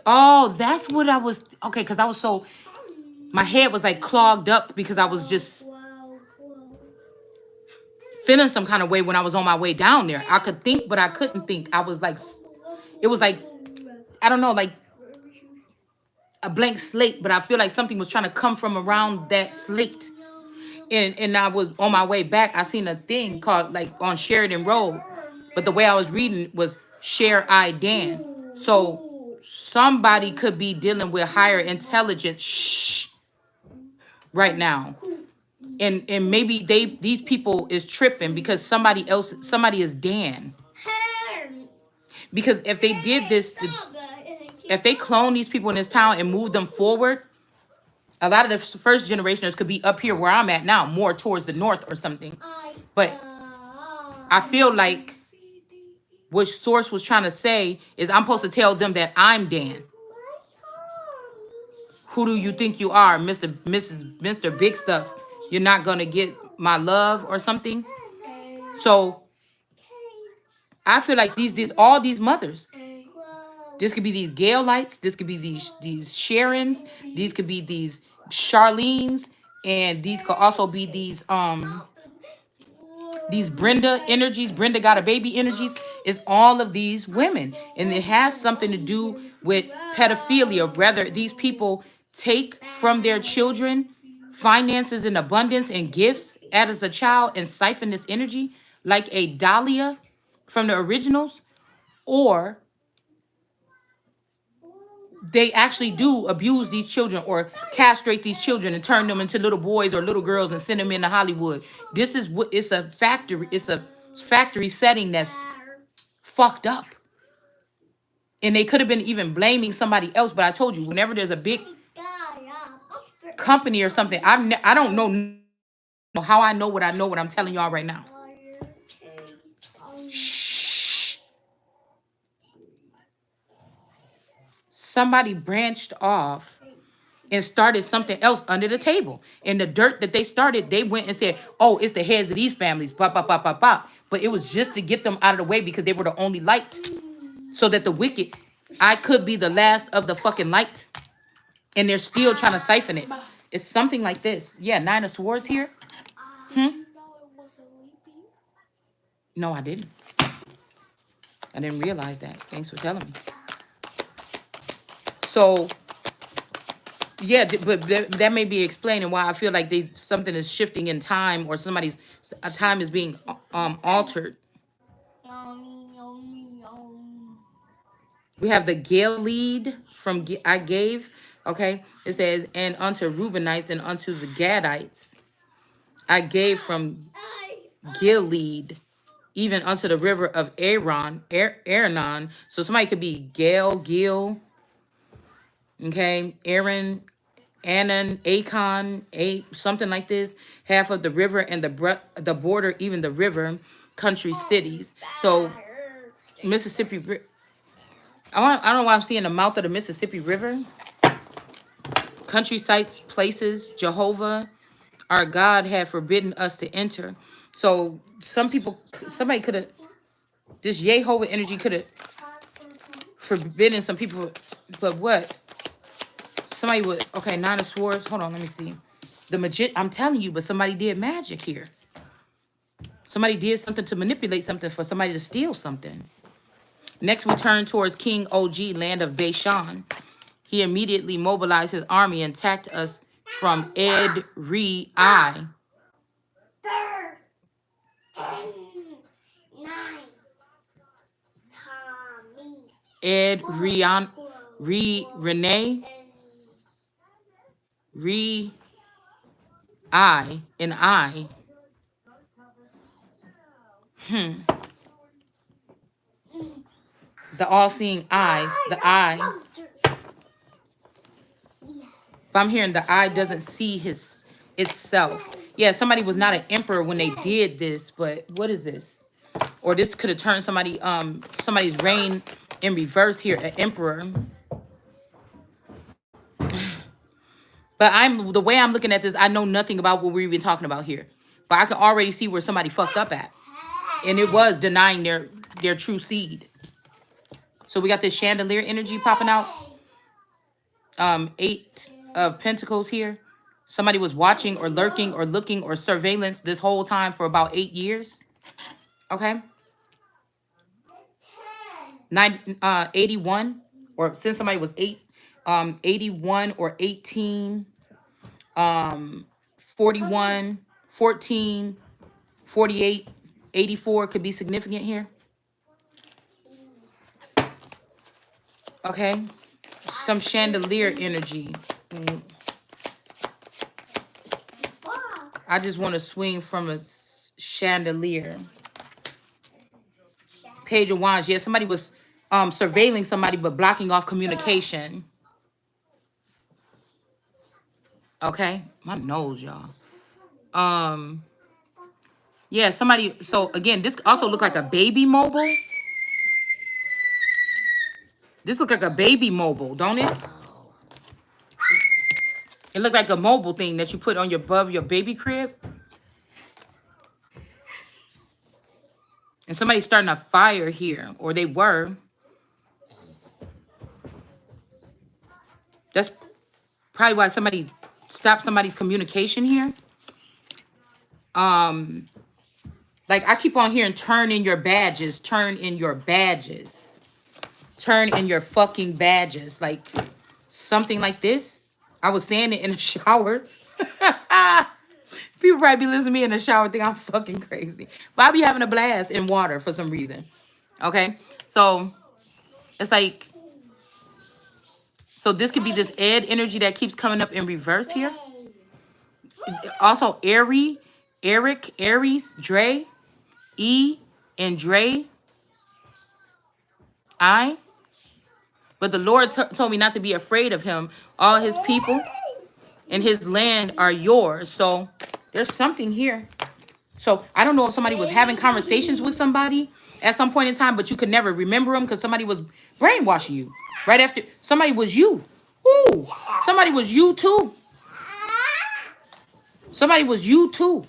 Oh, that's what I was. Okay, because I was so, my head was like clogged up because I was just feeling some kind of way when I was on my way down there. I could think, but I couldn't think. I was like, it was like, I don't know, like a blank slate, but I feel like something was trying to come from around that slate. And I was on my way back. I seen a thing called like on Sheridan Road, but the way I was reading was Share I Dan. So somebody could be dealing with higher intelligence right now. And maybe these people is tripping because somebody is Dan. Because if they did this if they clone these people in this town and move them forward, a lot of the first generationers could be up here where I'm at now, more towards the north or something. But I feel like what Source was trying to say is I'm supposed to tell them that I'm Dan. Who do you think you are, Mr. Big Stuff? You're not gonna get my love or something. So I feel like all these mothers. This could be these Gaylites. This could be these Sharons. These could be these Charlene's, and these could also be these Brenda energies. Brenda got a baby energies. Is all of these women, and it has something to do with pedophilia. Whether these people take from their children finances in abundance and gifts as a child and siphon this energy like a Dahlia from the originals, or they actually do abuse these children or castrate these children and turn them into little boys or little girls and send them into Hollywood. This is what it's a factory. It's a factory setting that's fucked up. And they could have been even blaming somebody else. But I told you, whenever there's a big company or something, I don't know how I know what I'm telling y'all right now. Shh. Somebody branched off and started something else under the table. And the dirt that they started, they went and said, oh, it's the heads of these families, blah, blah, blah, blah, blah. But it was just to get them out of the way because they were the only light. So that the wicked, I could be the last of the fucking light. And they're still trying to siphon it. It's something like this. Yeah, Nine of Swords here. No, I didn't. I didn't realize that. Thanks for telling me. So yeah, but that may be explaining why I feel like something is shifting in time, or somebody's time is being altered. We have the Gale lead from I gave. Okay, it says, and unto Reubenites and unto the Gadites I gave from Gilead, even unto the river of Aranon. So somebody could be Gil, okay, Aaron, Anan, Acon, something like this. Half of the river and the border, even the river, country cities. So Mississippi. I don't know why I'm seeing the mouth of the Mississippi River. Country sites, places, Jehovah, our God had forbidden us to enter. So somebody could have, this Jehovah energy could have forbidden some people, but what? Somebody would, okay, Nine of Swords. Hold on, let me see. The magic, I'm telling you, but somebody did magic here. Somebody did something to manipulate something for somebody to steal something. Next, we turn towards King Og, land of Bashan. He immediately mobilized his army and attacked us from Ed Re I. Ed Rian Renee Re I and I. The all-seeing eyes, the eye. But I'm hearing the eye doesn't see itself. Yeah, somebody was not an emperor when they did this, but what is this? Or this could have turned somebody's reign in reverse here, an emperor. But the way I'm looking at this, I know nothing about what we're even talking about here. But I can already see where somebody fucked up at. And it was denying their true seed. So we got this chandelier energy popping out. 8 of Pentacles here. Somebody was watching or lurking or looking or surveillance this whole time for about 8 years. Okay. 81, or since somebody was 81 or 18, 41, 14, 48, 84 could be significant here. Okay. Some chandelier energy. I just want to swing from a chandelier. Page of Wands. Yeah, somebody was surveilling somebody but blocking off communication. Okay. My nose, y'all. Yeah, somebody. So again, this also looked like a baby mobile. This looked like a baby mobile, don't it? It looked like a mobile thing that you put on your above your baby crib. And somebody's starting a fire here, or they were. That's probably why somebody stopped somebody's communication here. Like I keep on hearing, turn in your badges, turn in your badges, turn in your fucking badges. Like something like this. I was saying it in the shower. People probably be listening to me in the shower think I'm fucking crazy. But I be having a blast in water for some reason. Okay? So it's like, so this could be this Ed energy that keeps coming up in reverse here. Also, Eric, Aries, Dre, E, and Dre, I. But the Lord told me not to be afraid of him. All his people and his land are yours. So there's something here. So I don't know if somebody was having conversations with somebody at some point in time, but you could never remember them because somebody was brainwashing you. Right after, somebody was you. Ooh, somebody was you too. Somebody was you too.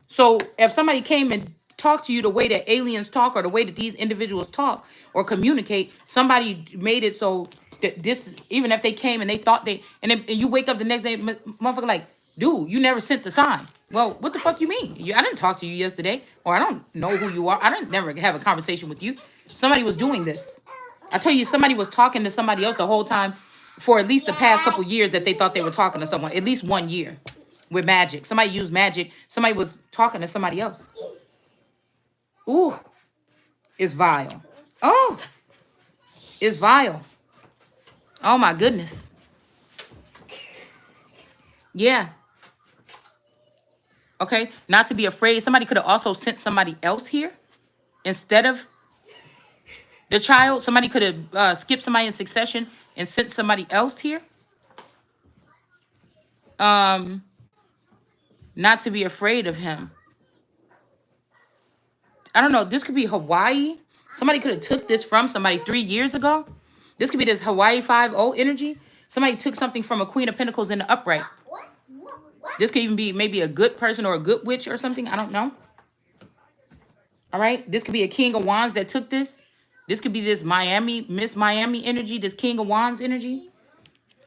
So if somebody came and talked to you the way that aliens talk or the way that these individuals talk or communicate, somebody made it so that this, even if they came and they thought they, and then and you wake up the next day, motherfucker, like, dude, you never sent the sign. Well, what the fuck you mean? I didn't talk to you yesterday, or I don't know who you are. I didn't never have a conversation with you. Somebody was doing this. I tell you, somebody was talking to somebody else the whole time for at least the past couple years that they thought they were talking to someone, at least 1 year. With magic. Somebody used magic. Somebody was talking to somebody else. Ooh. It's vile. Oh. It's vile. Oh my goodness. Yeah. Okay. Not to be afraid. Somebody could have also sent somebody else here instead of the child. Somebody could have skipped somebody in succession and sent somebody else here. Not to be afraid of him. I don't know. This could be Hawaii. Somebody could have took this from somebody 3 years ago. This could be this Hawaii 5-0 energy. Somebody took something from a Queen of Pentacles in the upright. This could even be maybe a good person or a good witch or something. I don't know. All right. This could be a King of Wands that took this. This could be this Miss Miami energy, this King of Wands energy.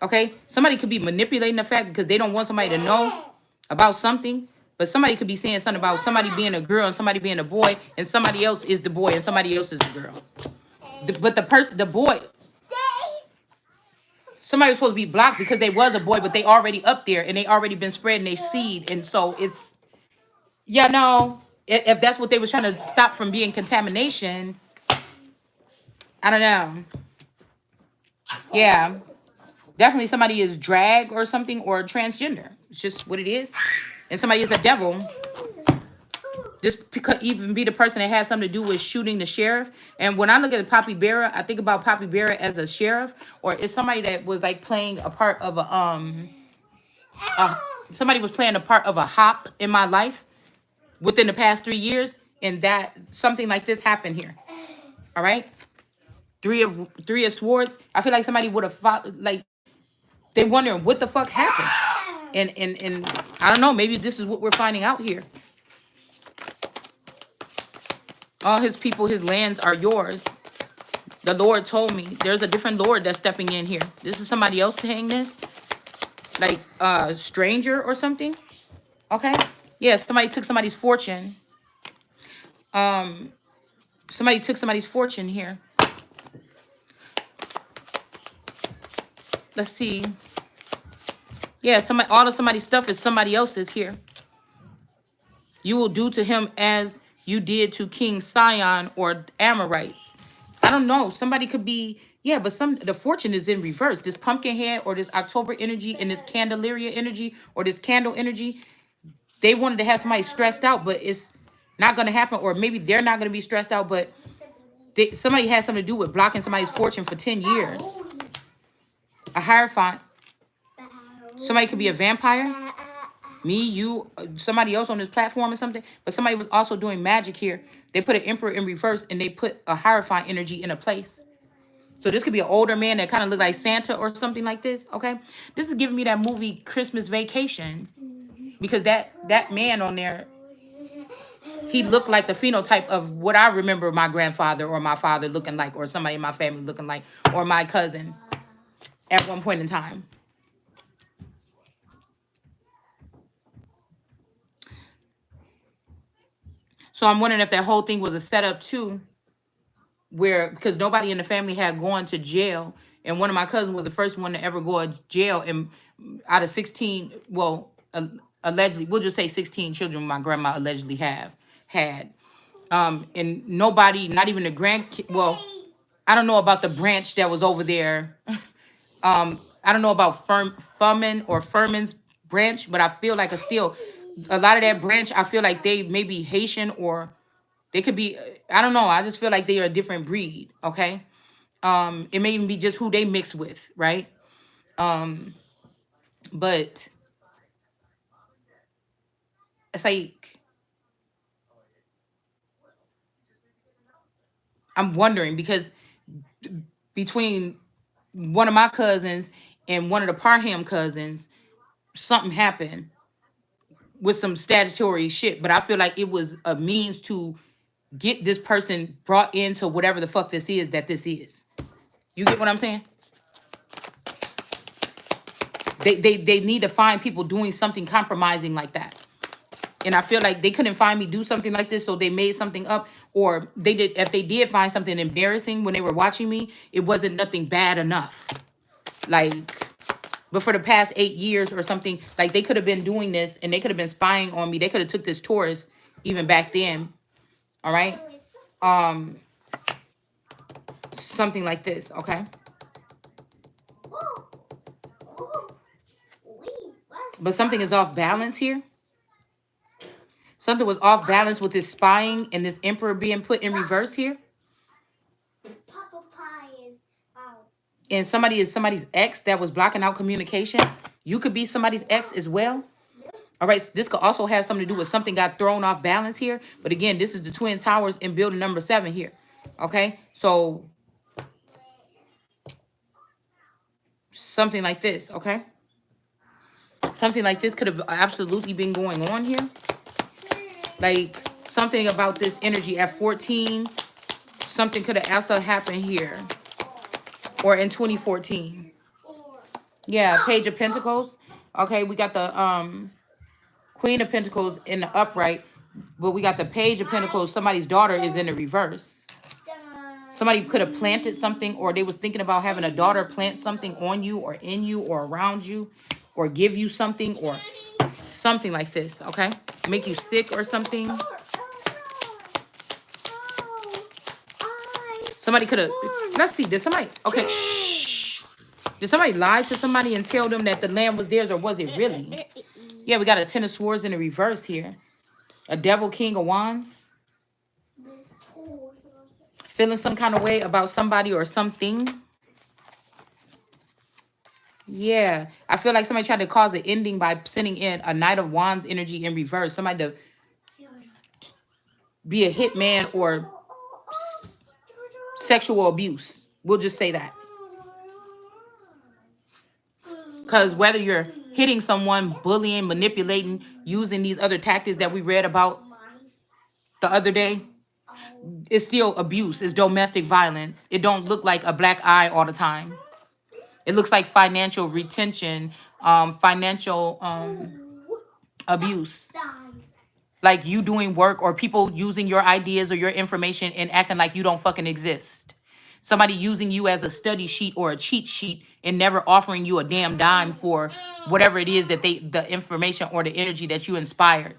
Okay. Somebody could be manipulating the fact because they don't want somebody to know about something. But somebody could be saying something about somebody being a girl and somebody being a boy, and somebody else is the boy and somebody else is the girl. But the boy, somebody was supposed to be blocked because they was a boy, but they already up there and they already been spreading their seed. And so it's, yeah, no, if that's what they was trying to stop from being contamination, I don't know. Yeah, definitely somebody is drag or something or transgender. It's just what it is. And somebody is a devil. This could even be the person that has something to do with shooting the sheriff. And when I look at Poppy Bearer, I think about Poppy Bearer as a sheriff, or it's somebody that was like playing a part of somebody was playing a part of a hop in my life within the past 3 years, and that something like this happened here. All right, three of swords. I feel like somebody would have fought, like they wondering what the fuck happened, and I don't know. Maybe this is what we're finding out here. All his people, his lands are yours. The Lord told me there's a different Lord that's stepping in here. This is somebody else saying this, like a stranger or something. Okay. Yeah, somebody took somebody's fortune. Um, somebody took somebody's fortune here. Let's see. Yeah, somebody, all of somebody's stuff is somebody else's here. You will do to him as you did to King Sion or Amorites. I don't know. Somebody could be, yeah, but the fortune is in reverse. This pumpkin head or this October energy and this Candelaria energy or this candle energy, they wanted to have somebody stressed out, but it's not going to happen. Or maybe they're not going to be stressed out, but somebody has something to do with blocking somebody's fortune for 10 years. A Hierophant. Somebody could be a vampire. Me, you, somebody else on this platform or something. But somebody was also doing magic here. They put an Emperor in reverse and they put a Hierophant energy in a place. So this could be an older man that kind of look like Santa or something like this, okay? This is giving me that movie Christmas Vacation. Because that man on there, he looked like the phenotype of what I remember my grandfather or my father looking like, or somebody in my family looking like, or my cousin at one point in time. So I'm wondering if that whole thing was a setup too, where, because nobody in the family had gone to jail, and one of my cousins was the first one to ever go to jail, and out of 16, well, allegedly, we'll just say 16 children my grandma allegedly had. And nobody, not even the well, I don't know about the branch that was over there. I don't know about Furman's branch, but I feel like a lot of that branch, I feel like they may be Haitian, or they could be, I don't know. I just feel like they are a different breed. Okay. It may even be just who they mix with, right? But it's like, I'm wondering because between one of my cousins and one of the Parham cousins, something happened with some statutory shit. But I feel like it was a means to get this person brought into whatever the fuck this is that this is. You get what I'm saying? They need to find people doing something compromising like that. And I feel like they couldn't find me do something like this, so they made something up. Or they did, if they did find something embarrassing when they were watching me, it wasn't nothing bad enough. Like, but for the past 8 years or something, like they could have been doing this and they could have been spying on me. They could have took this tourist even back then. All right. Something like this, okay? But something is off balance here. Something was off balance with this spying and this emperor being put in reverse here. And somebody is somebody's ex that was blocking out communication. You could be somebody's ex as well. All right, so this could also have something to do with something got thrown off balance here. But again, this is the Twin Towers in building number 7 here. Okay, so something like this, okay? Something like this could have absolutely been going on here. Like something about this energy at 14. Something could have also happened here. Or in 2014. Yeah, Page of Pentacles. Okay, we got the Queen of Pentacles in the upright. But we got the Page of Pentacles. Somebody's daughter is in the reverse. Somebody could have planted something, or they was thinking about having a daughter plant something on you or in you or around you, or give you something, or something like this, okay? Make you sick or something. Somebody could have, let's see, did somebody, okay, shh. Did somebody lie to somebody and tell them that the land was theirs, or was it really? Yeah, we got a Ten of Swords in the reverse here. A Devil, King of Wands. Feeling some kind of way about somebody or something. Yeah, I feel like somebody tried to cause an ending by sending in a Knight of Wands energy in reverse. Somebody to be a hitman or sexual abuse. We'll just say that. Because whether you're hitting someone, bullying, manipulating, using these other tactics that we read about the other day, It's still abuse. It's domestic violence. It don't look like a black eye all the time. It looks like financial retention, financial abuse. Like you doing work or people using your ideas or your information and acting like you don't fucking exist. Somebody using you as a study sheet or a cheat sheet and never offering you a damn dime for whatever it is that the information or the energy that you inspired.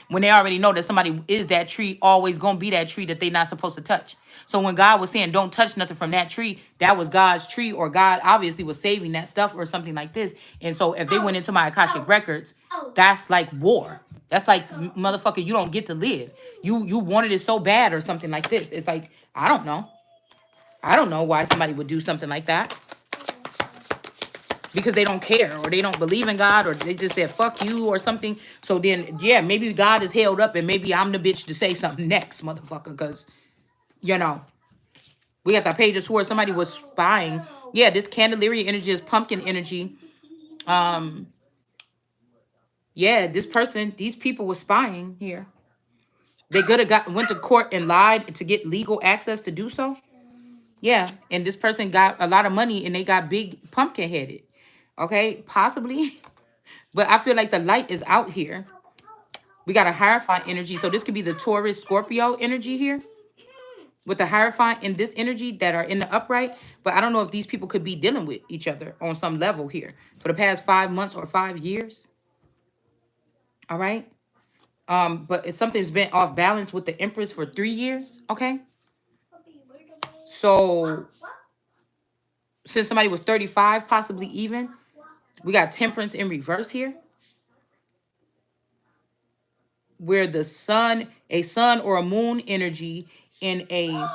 When they already know that somebody is that tree, always gonna be that tree that they not supposed to touch. So when God was saying don't touch nothing from that tree, that was God's tree, or God obviously was saving that stuff or something like this. And so if they went into my Akashic records, that's like war. That's like motherfucker, you don't get to live. You wanted it so bad or something like this. It's like, I don't know. I don't know why somebody would do something like that. Because they don't care or they don't believe in God or they just said fuck you or something. So then, yeah, maybe God is held up and maybe I'm the bitch to say something next, motherfucker. Because, you know, we got the page of where somebody was spying. Yeah, this Candelaria energy is pumpkin energy. Yeah, this person, these people were spying here. They could have went to court and lied to get legal access to do so. Yeah, and this person got a lot of money and they got big pumpkin headed. Okay, possibly. But I feel like the light is out here. We got a Hierophant energy. So this could be the Taurus Scorpio energy here. With the Hierophant in this energy that are in the upright. But I don't know if these people could be dealing with each other on some level here. For the past 5 months or 5 years. All right. But if something's been off balance with the Empress for 3 years. Okay. So since somebody was 35, possibly even. We got Temperance in reverse here. Where the sun, a sun or a moon energy in a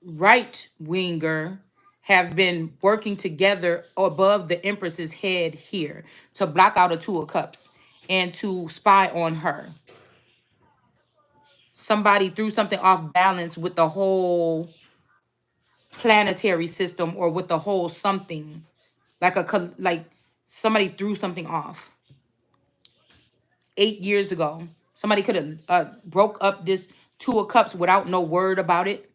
right winger have been working together above the Empress's head here to block out a Two of Cups and to spy on her. Somebody threw something off balance with the whole planetary system or with the whole something. Like somebody threw something off. 8 years ago, somebody could have broke up this Two of Cups without no word about it.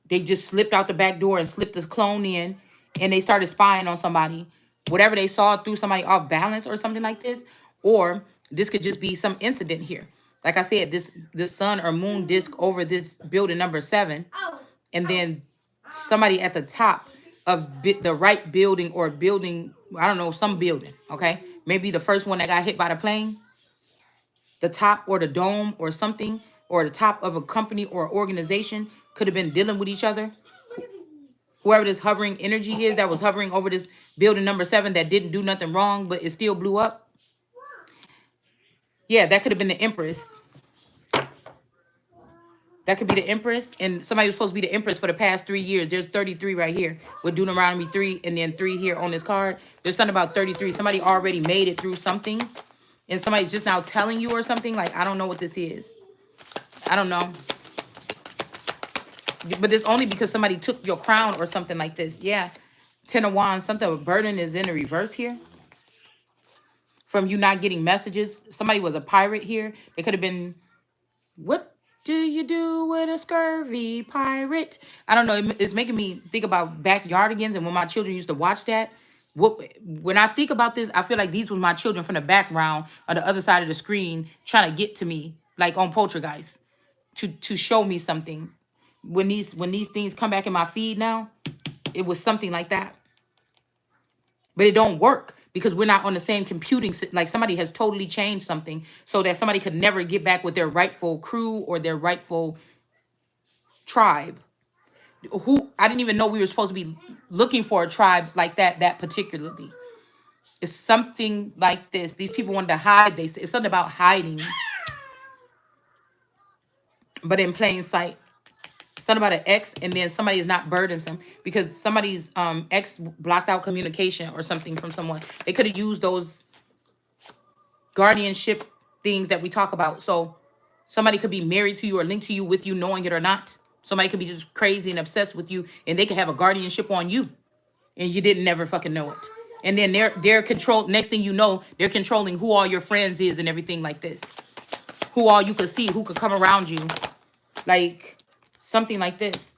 They just slipped out the back door and slipped this clone in, and they started spying on somebody. Whatever they saw threw somebody off balance or something like this. Or this could just be some incident here. Like I said, this sun or moon disc over this building number 7, and then somebody at the top of the right building or building, I don't know, some building. Okay, maybe the first one that got hit by the plane, the top or the dome or something, or the top of a company or organization could have been dealing with each other. Whoever this hovering energy is that was hovering over this building number 7 that didn't do nothing wrong, but it still blew up. Yeah, that could have been the Empress. That could be the Empress. And somebody was supposed to be the Empress for the past 3 years. There's 33 right here with Deuteronomy 3 and then 3 here on this card. There's something about 33. Somebody already made it through something. And somebody's just now telling you or something. Like, I don't know what this is. I don't know. But it's only because somebody took your crown or something like this. Yeah. 10 of Wands. Something with burden is in the reverse here. From you not getting messages. Somebody was a pirate here. It could have been, what do you do with a scurvy pirate? I don't know. It's making me think about Backyardigans and when my children used to watch that. When I think about this, I feel like these were my children from the background on the other side of the screen trying to get to me, like on Poltergeist, to show me something. When these things come back in my feed now, it was something like that. But it don't work because we're not on the same computing. Like somebody has totally changed something so that somebody could never get back with their rightful crew or their rightful tribe. Who I didn't even know we were supposed to be looking for a tribe like that particularly. It's something like this. These people wanted to hide. It's something about hiding, but in plain sight. Something about an ex, and then somebody is not burdensome because somebody's ex blocked out communication or something from someone. They could have used those guardianship things that we talk about. So somebody could be married to you or linked to you with you knowing it or not. Somebody could be just crazy and obsessed with you, and they could have a guardianship on you, and you didn't never fucking know it. And then they're control. Next thing you know, they're controlling who all your friends is and everything like this. Who all you could see, who could come around you. like something like this.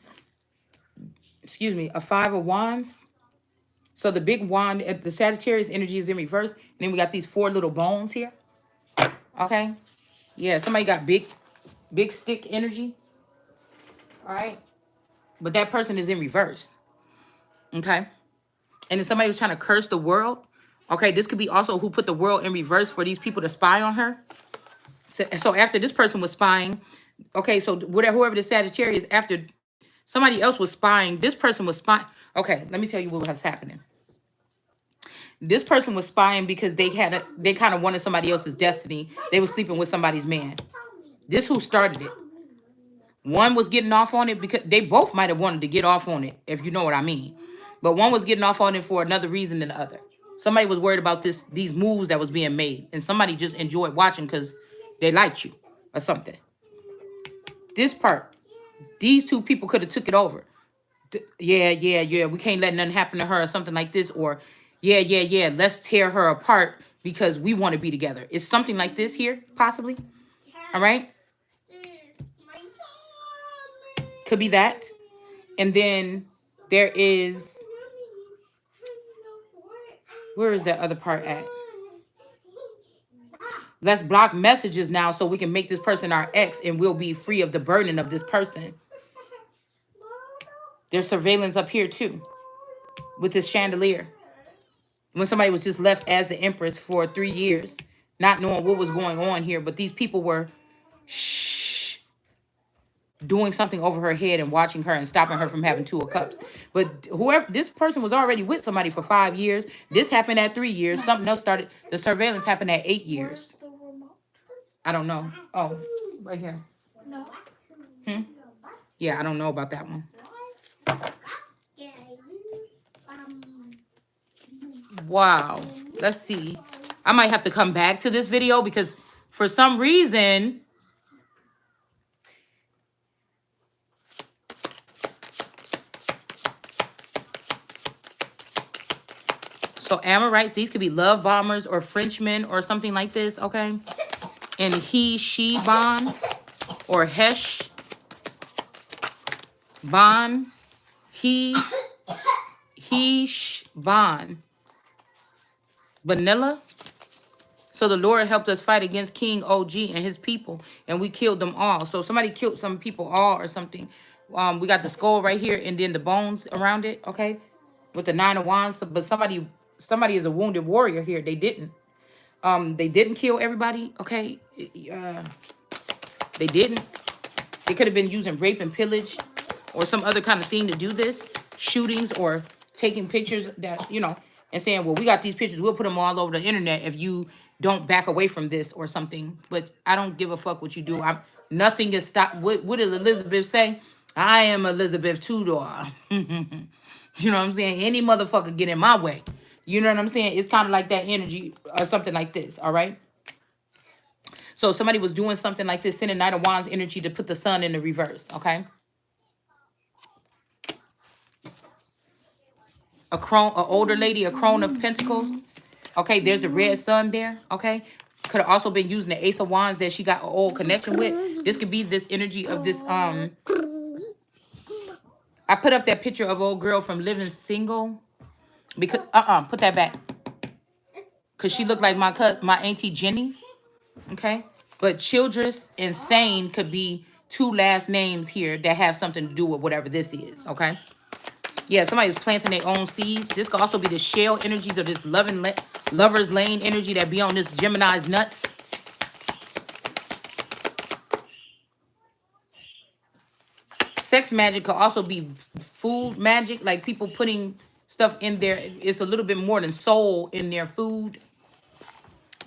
Excuse me, a 5 of Wands. So the big wand, the Sagittarius energy is in reverse. And then we got these 4 little bones here. Okay. Yeah, somebody got big stick energy. All right. But that person is in reverse. Okay. And then somebody was trying to curse the world. Okay, this could be also who put the world in reverse for these people to spy on her. So after this person was spying, okay, so whatever, whoever the Sagittarius, after somebody else was spying, this person was spying. Okay, let me tell you what was happening. This person was spying because they kind of wanted somebody else's destiny. They were sleeping with somebody's man. This who started it. One was getting off on it because they both might have wanted to get off on it, if you know what I mean. But one was getting off on it for another reason than the other. Somebody was worried about these moves that was being made, and somebody just enjoyed watching because they liked you or something. This part, these 2 people could have took it over. Yeah. We can't let nothing happen to her or something like this. Or yeah. Let's tear her apart because we want to be together. It's something like this here, possibly. All right. Could be that. And then there is, where is that other part at? Let's block messages now so we can make this person our ex and we'll be free of the burden of this person. There's surveillance up here too with this chandelier. When somebody was just left as the Empress for 3 years, not knowing what was going on here, but these people were doing something over her head and watching her and stopping her from having 2 of Cups. But whoever, this person was already with somebody for 5 years. This happened at 3 years. Something else started. The surveillance happened at 8 years. I don't know. Oh, right here. Yeah, I don't know about that one. Wow. Let's see. I might have to come back to this video because for some reason, so Amorites, these could be love bombers or Frenchmen or something like this, okay? And he, she, bond, or Hesh, bond, he, sh, bond. Vanilla. So the Lord helped us fight against King OG and his people, and we killed them all. So somebody killed some people all or something. We got the skull right here and then the bones around it, okay? With the 9 of Wands, but somebody is a wounded warrior here. They didn't kill everybody, okay? They didn't. They could have been using rape and pillage or some other kind of thing to do this. Shootings or taking pictures that, and saying, well, we got these pictures. We'll put them all over the internet if you don't back away from this or something. But I don't give a fuck what you do. Nothing is stopped. What did Elizabeth say? I am Elizabeth Tudor. You know what I'm saying? Any motherfucker get in my way. You know what I'm saying? It's kind of like that energy or something like this, all right? So somebody was doing something like this, sending Knight of Wands energy to put the sun in the reverse, okay? An older lady, a crone of pentacles. Okay, there's the red sun there, okay? Could have also been using the Ace of Wands that she got an old connection with. This could be this energy of this, I put up that picture of old girl from Living Single. Because, put that back. Because she looked like my auntie Jenny, okay? But Childress and Sane could be 2 last names here that have something to do with whatever this is, okay? Yeah, somebody's planting their own seeds. This could also be the shell energies of this lover's lane energy that be on this Gemini's nuts. Sex magic could also be food magic, like people putting stuff in there. It's a little bit more than soul in their food.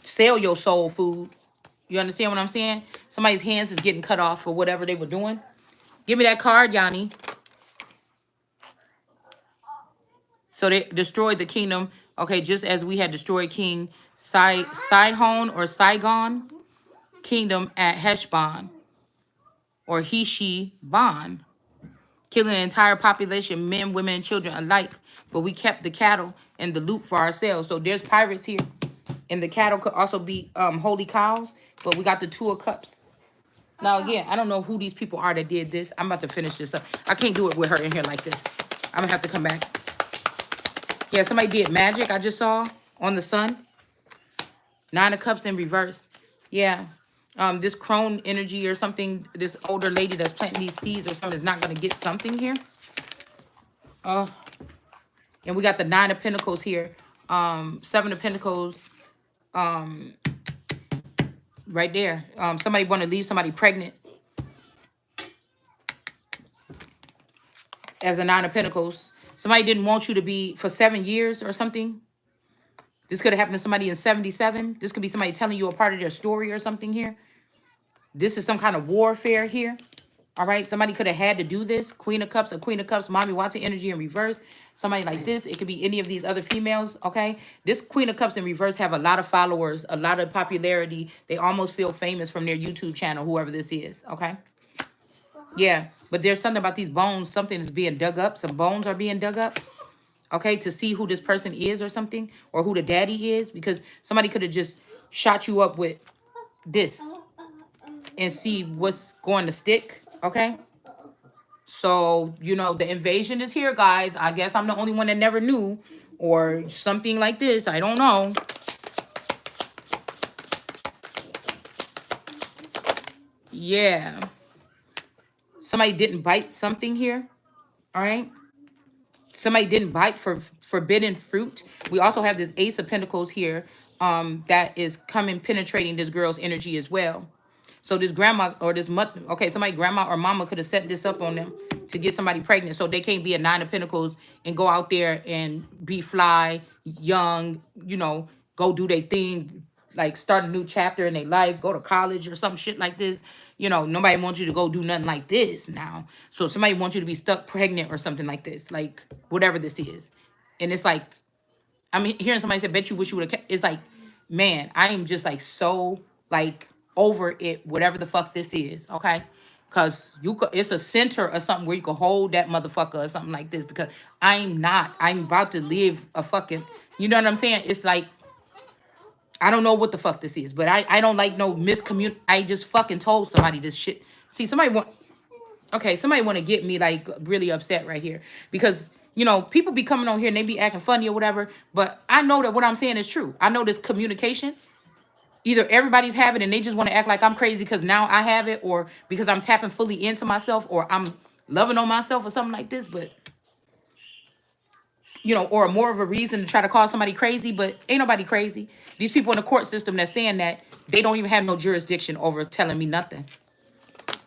Sell your soul food. You understand what I'm saying? Somebody's hands is getting cut off for whatever they were doing. Give me that card, Yanni. So they destroyed the kingdom. Okay, just as we had destroyed King Sihon or Saigon kingdom at Heshbon or Heshibon, killing the entire population, men, women, and children alike. But we kept the cattle and the loot for ourselves. So there's pirates here. And the cattle could also be holy cows. But we got the 2 of Cups. Now, again, I don't know who these people are that did this. I'm about to finish this up. I can't do it with her in here like this. I'm going to have to come back. Yeah, somebody did magic, I just saw, on the sun. 9 of Cups in reverse. Yeah. This crone energy or something, this older lady that's planting these seeds or something is not going to get something here. And we got the 9 of Pentacles here. 7 of Pentacles right there. Somebody want to leave somebody pregnant as a 9 of Pentacles. Somebody didn't want you to be for 7 years or something. This could have happened to somebody in 77. This could be somebody telling you a part of their story or something here. This is some kind of warfare here. All right, somebody could have had to do this. Queen of Cups, a Queen of Cups, Mommy Watson energy in reverse. Somebody like this. It could be any of these other females, okay? This Queen of Cups in reverse have a lot of followers, a lot of popularity. They almost feel famous from their YouTube channel, whoever this is, okay? Yeah, but there's something about these bones. Something is being dug up. Some bones are being dug up, okay, to see who this person is or something, or who the daddy is, because somebody could have just shot you up with this and see what's going to stick, okay? So, you know, the invasion is here, guys. I guess I'm the only one that never knew, or something like this. I don't know. Yeah. Somebody didn't bite something here, all right? Somebody didn't bite for forbidden fruit. We also have this Ace of Pentacles here that is coming, penetrating this girl's energy as well. So this grandma or this mother, okay, somebody, grandma or mama could have set this up on them to get somebody pregnant. So they can't be a 9 of Pentacles and go out there and be fly, young, you know, go do their thing, like start a new chapter in their life, go to college or some shit like this. You know, nobody wants you to go do nothing like this now. So somebody wants you to be stuck pregnant or something like this, like whatever this is. And it's like, I'm hearing somebody say, bet you wish you would have kept. It's like, man, I am just like so like over it, whatever the fuck this is, okay? Because you could, it's a center or something where you can hold that motherfucker or something like this. Because I'm not, I'm about to live a fucking, you know what I'm saying? It's like, I don't know what the fuck this is, but I don't like no miscommun. I just fucking told somebody this shit. See, somebody want, okay, somebody want to get me like really upset right here because you know people be coming on here and they be acting funny or whatever. But I know that what I'm saying is true. I know this communication. Either everybody's having it and they just want to act like I'm crazy because now I have it, or because I'm tapping fully into myself, or I'm loving on myself or something like this. But you know, or more of a reason to try to call somebody crazy, but ain't nobody crazy. These people in the court system that's saying that they don't even have no jurisdiction over telling me nothing.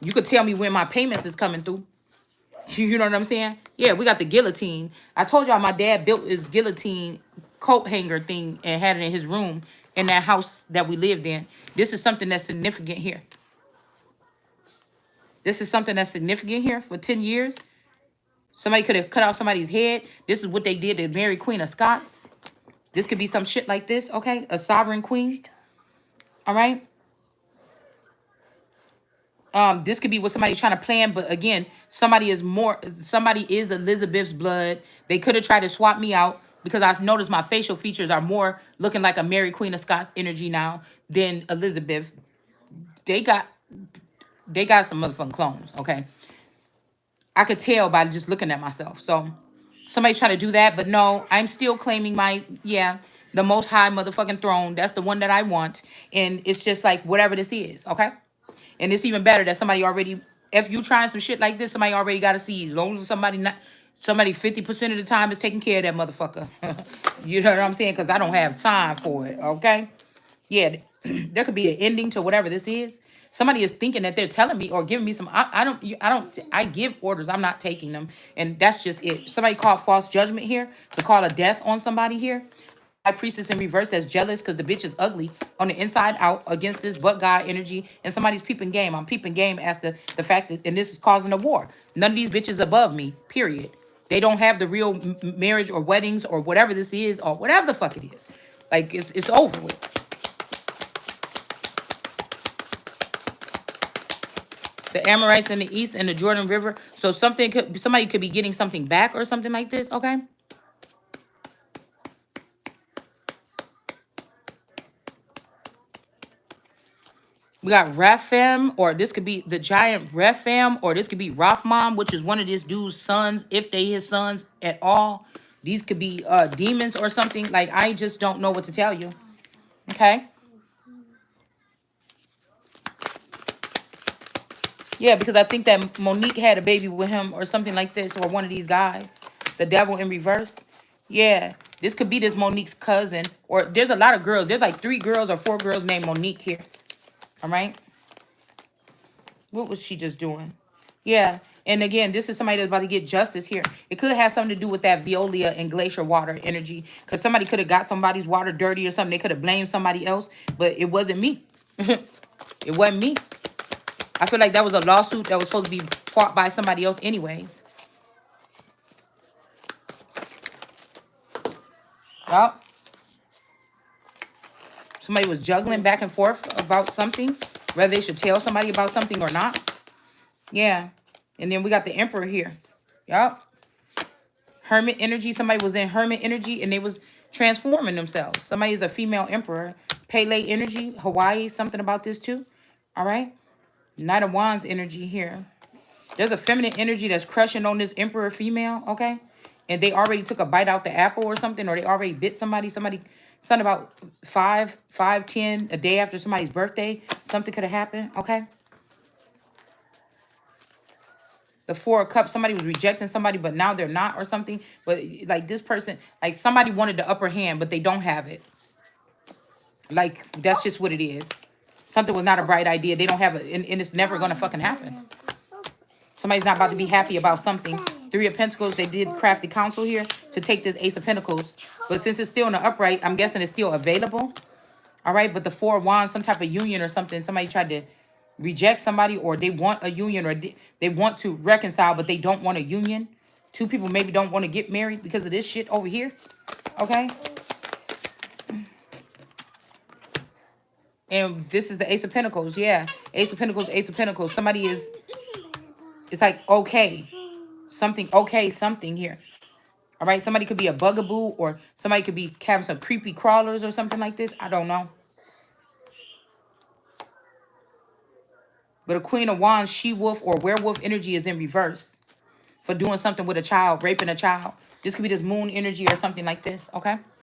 You could tell me when my payments is coming through. You know what I'm saying? Yeah, we got the guillotine. I told y'all my dad built his guillotine coat hanger thing and had it in his room in that house that we lived in. This is something that's significant here. This is something that's significant here for 10 years. Somebody could have cut off somebody's head. This is what they did to Mary Queen of Scots. This could be some shit like this, okay? A sovereign queen, all right? This could be what somebody's trying to plan, but again, somebody is Elizabeth's blood. They could have tried to swap me out because I noticed my facial features are more looking like a Mary Queen of Scots energy now than Elizabeth. They got some motherfucking clones, okay? I could tell by just looking at myself. So somebody's trying to do that, but no, I'm still claiming my, yeah, the most high motherfucking throne. That's the one that I want. And it's just like whatever this is, okay? And it's even better that somebody already, if you trying some shit like this, somebody already got to see. As long as somebody 50% of the time is taking care of that motherfucker. You know what I'm saying? Because I don't have time for it, okay? Yeah, there could be an ending to whatever this is. Somebody is thinking that they're telling me or giving me some. I give orders. I'm not taking them, and that's just it. Somebody called false judgment here to call a death on somebody here. High priestess in reverse that's jealous because the bitch is ugly on the inside out against this but God energy, and somebody's peeping game. I'm peeping game as the fact that, and this is causing a war. None of these bitches above me. Period. They don't have the real marriage or weddings or whatever this is or whatever the fuck it is. Like it's over with. The Amorites in the east and the Jordan River. So somebody could be getting something back or something like this, okay? We got Raphaim, or this could be the giant Raphaim, or this could be Rothmom, which is one of this dude's sons, if they his sons at all. These could be demons or something. Like, I just don't know what to tell you. Okay? Yeah, because I think that Monique had a baby with him or something like this, or one of these guys. The devil in reverse. Yeah. This could be this Monique's cousin. Or there's a lot of girls. There's like 3 girls or 4 girls named Monique here. All right? What was she just doing? Yeah. And again, this is somebody that's about to get justice here. It could have something to do with that Veolia and glacier water energy. Because somebody could have got somebody's water dirty or something. They could have blamed somebody else. But it wasn't me. It wasn't me. I feel like that was a lawsuit that was supposed to be fought by somebody else anyways. Well, somebody was juggling back and forth about something. Whether they should tell somebody about something or not. Yeah. And then we got the emperor here. Yup. Hermit energy. Somebody was in hermit energy and they was transforming themselves. Somebody is a female emperor. Pele energy. Hawaii. Something about this too. All right. Knight of Wands energy here. There's a feminine energy that's crushing on this emperor female. Okay. And they already took a bite out the apple or something. Or they already bit somebody. Something about 5:10 a day after somebody's birthday. Something could have happened. Okay. The 4 of Cups, somebody was rejecting somebody, but now they're not or something. But like this person, like somebody wanted the upper hand, but they don't have it. Like, that's just what it is. Something was not a bright idea. They don't have it, and it's never going to fucking happen. Somebody's not about to be happy about something. 3 of Pentacles, they did crafty counsel here to take this Ace of Pentacles. But since it's still in the upright, I'm guessing it's still available. All right, but the 4 of Wands, some type of union or something. Somebody tried to reject somebody, or they want a union, or they want to reconcile, but they don't want a union. 2 people maybe don't want to get married because of this shit over here. Okay. And this is the Ace of Pentacles. Yeah. Ace of Pentacles, Ace of Pentacles. Somebody is, it's like, okay. Something here. All right. Somebody could be a bugaboo, or somebody could be having some creepy crawlers or something like this. I don't know. But a Queen of Wands, she-wolf or werewolf energy is in reverse for doing something with a child, raping a child. This could be this moon energy or something like this, okay?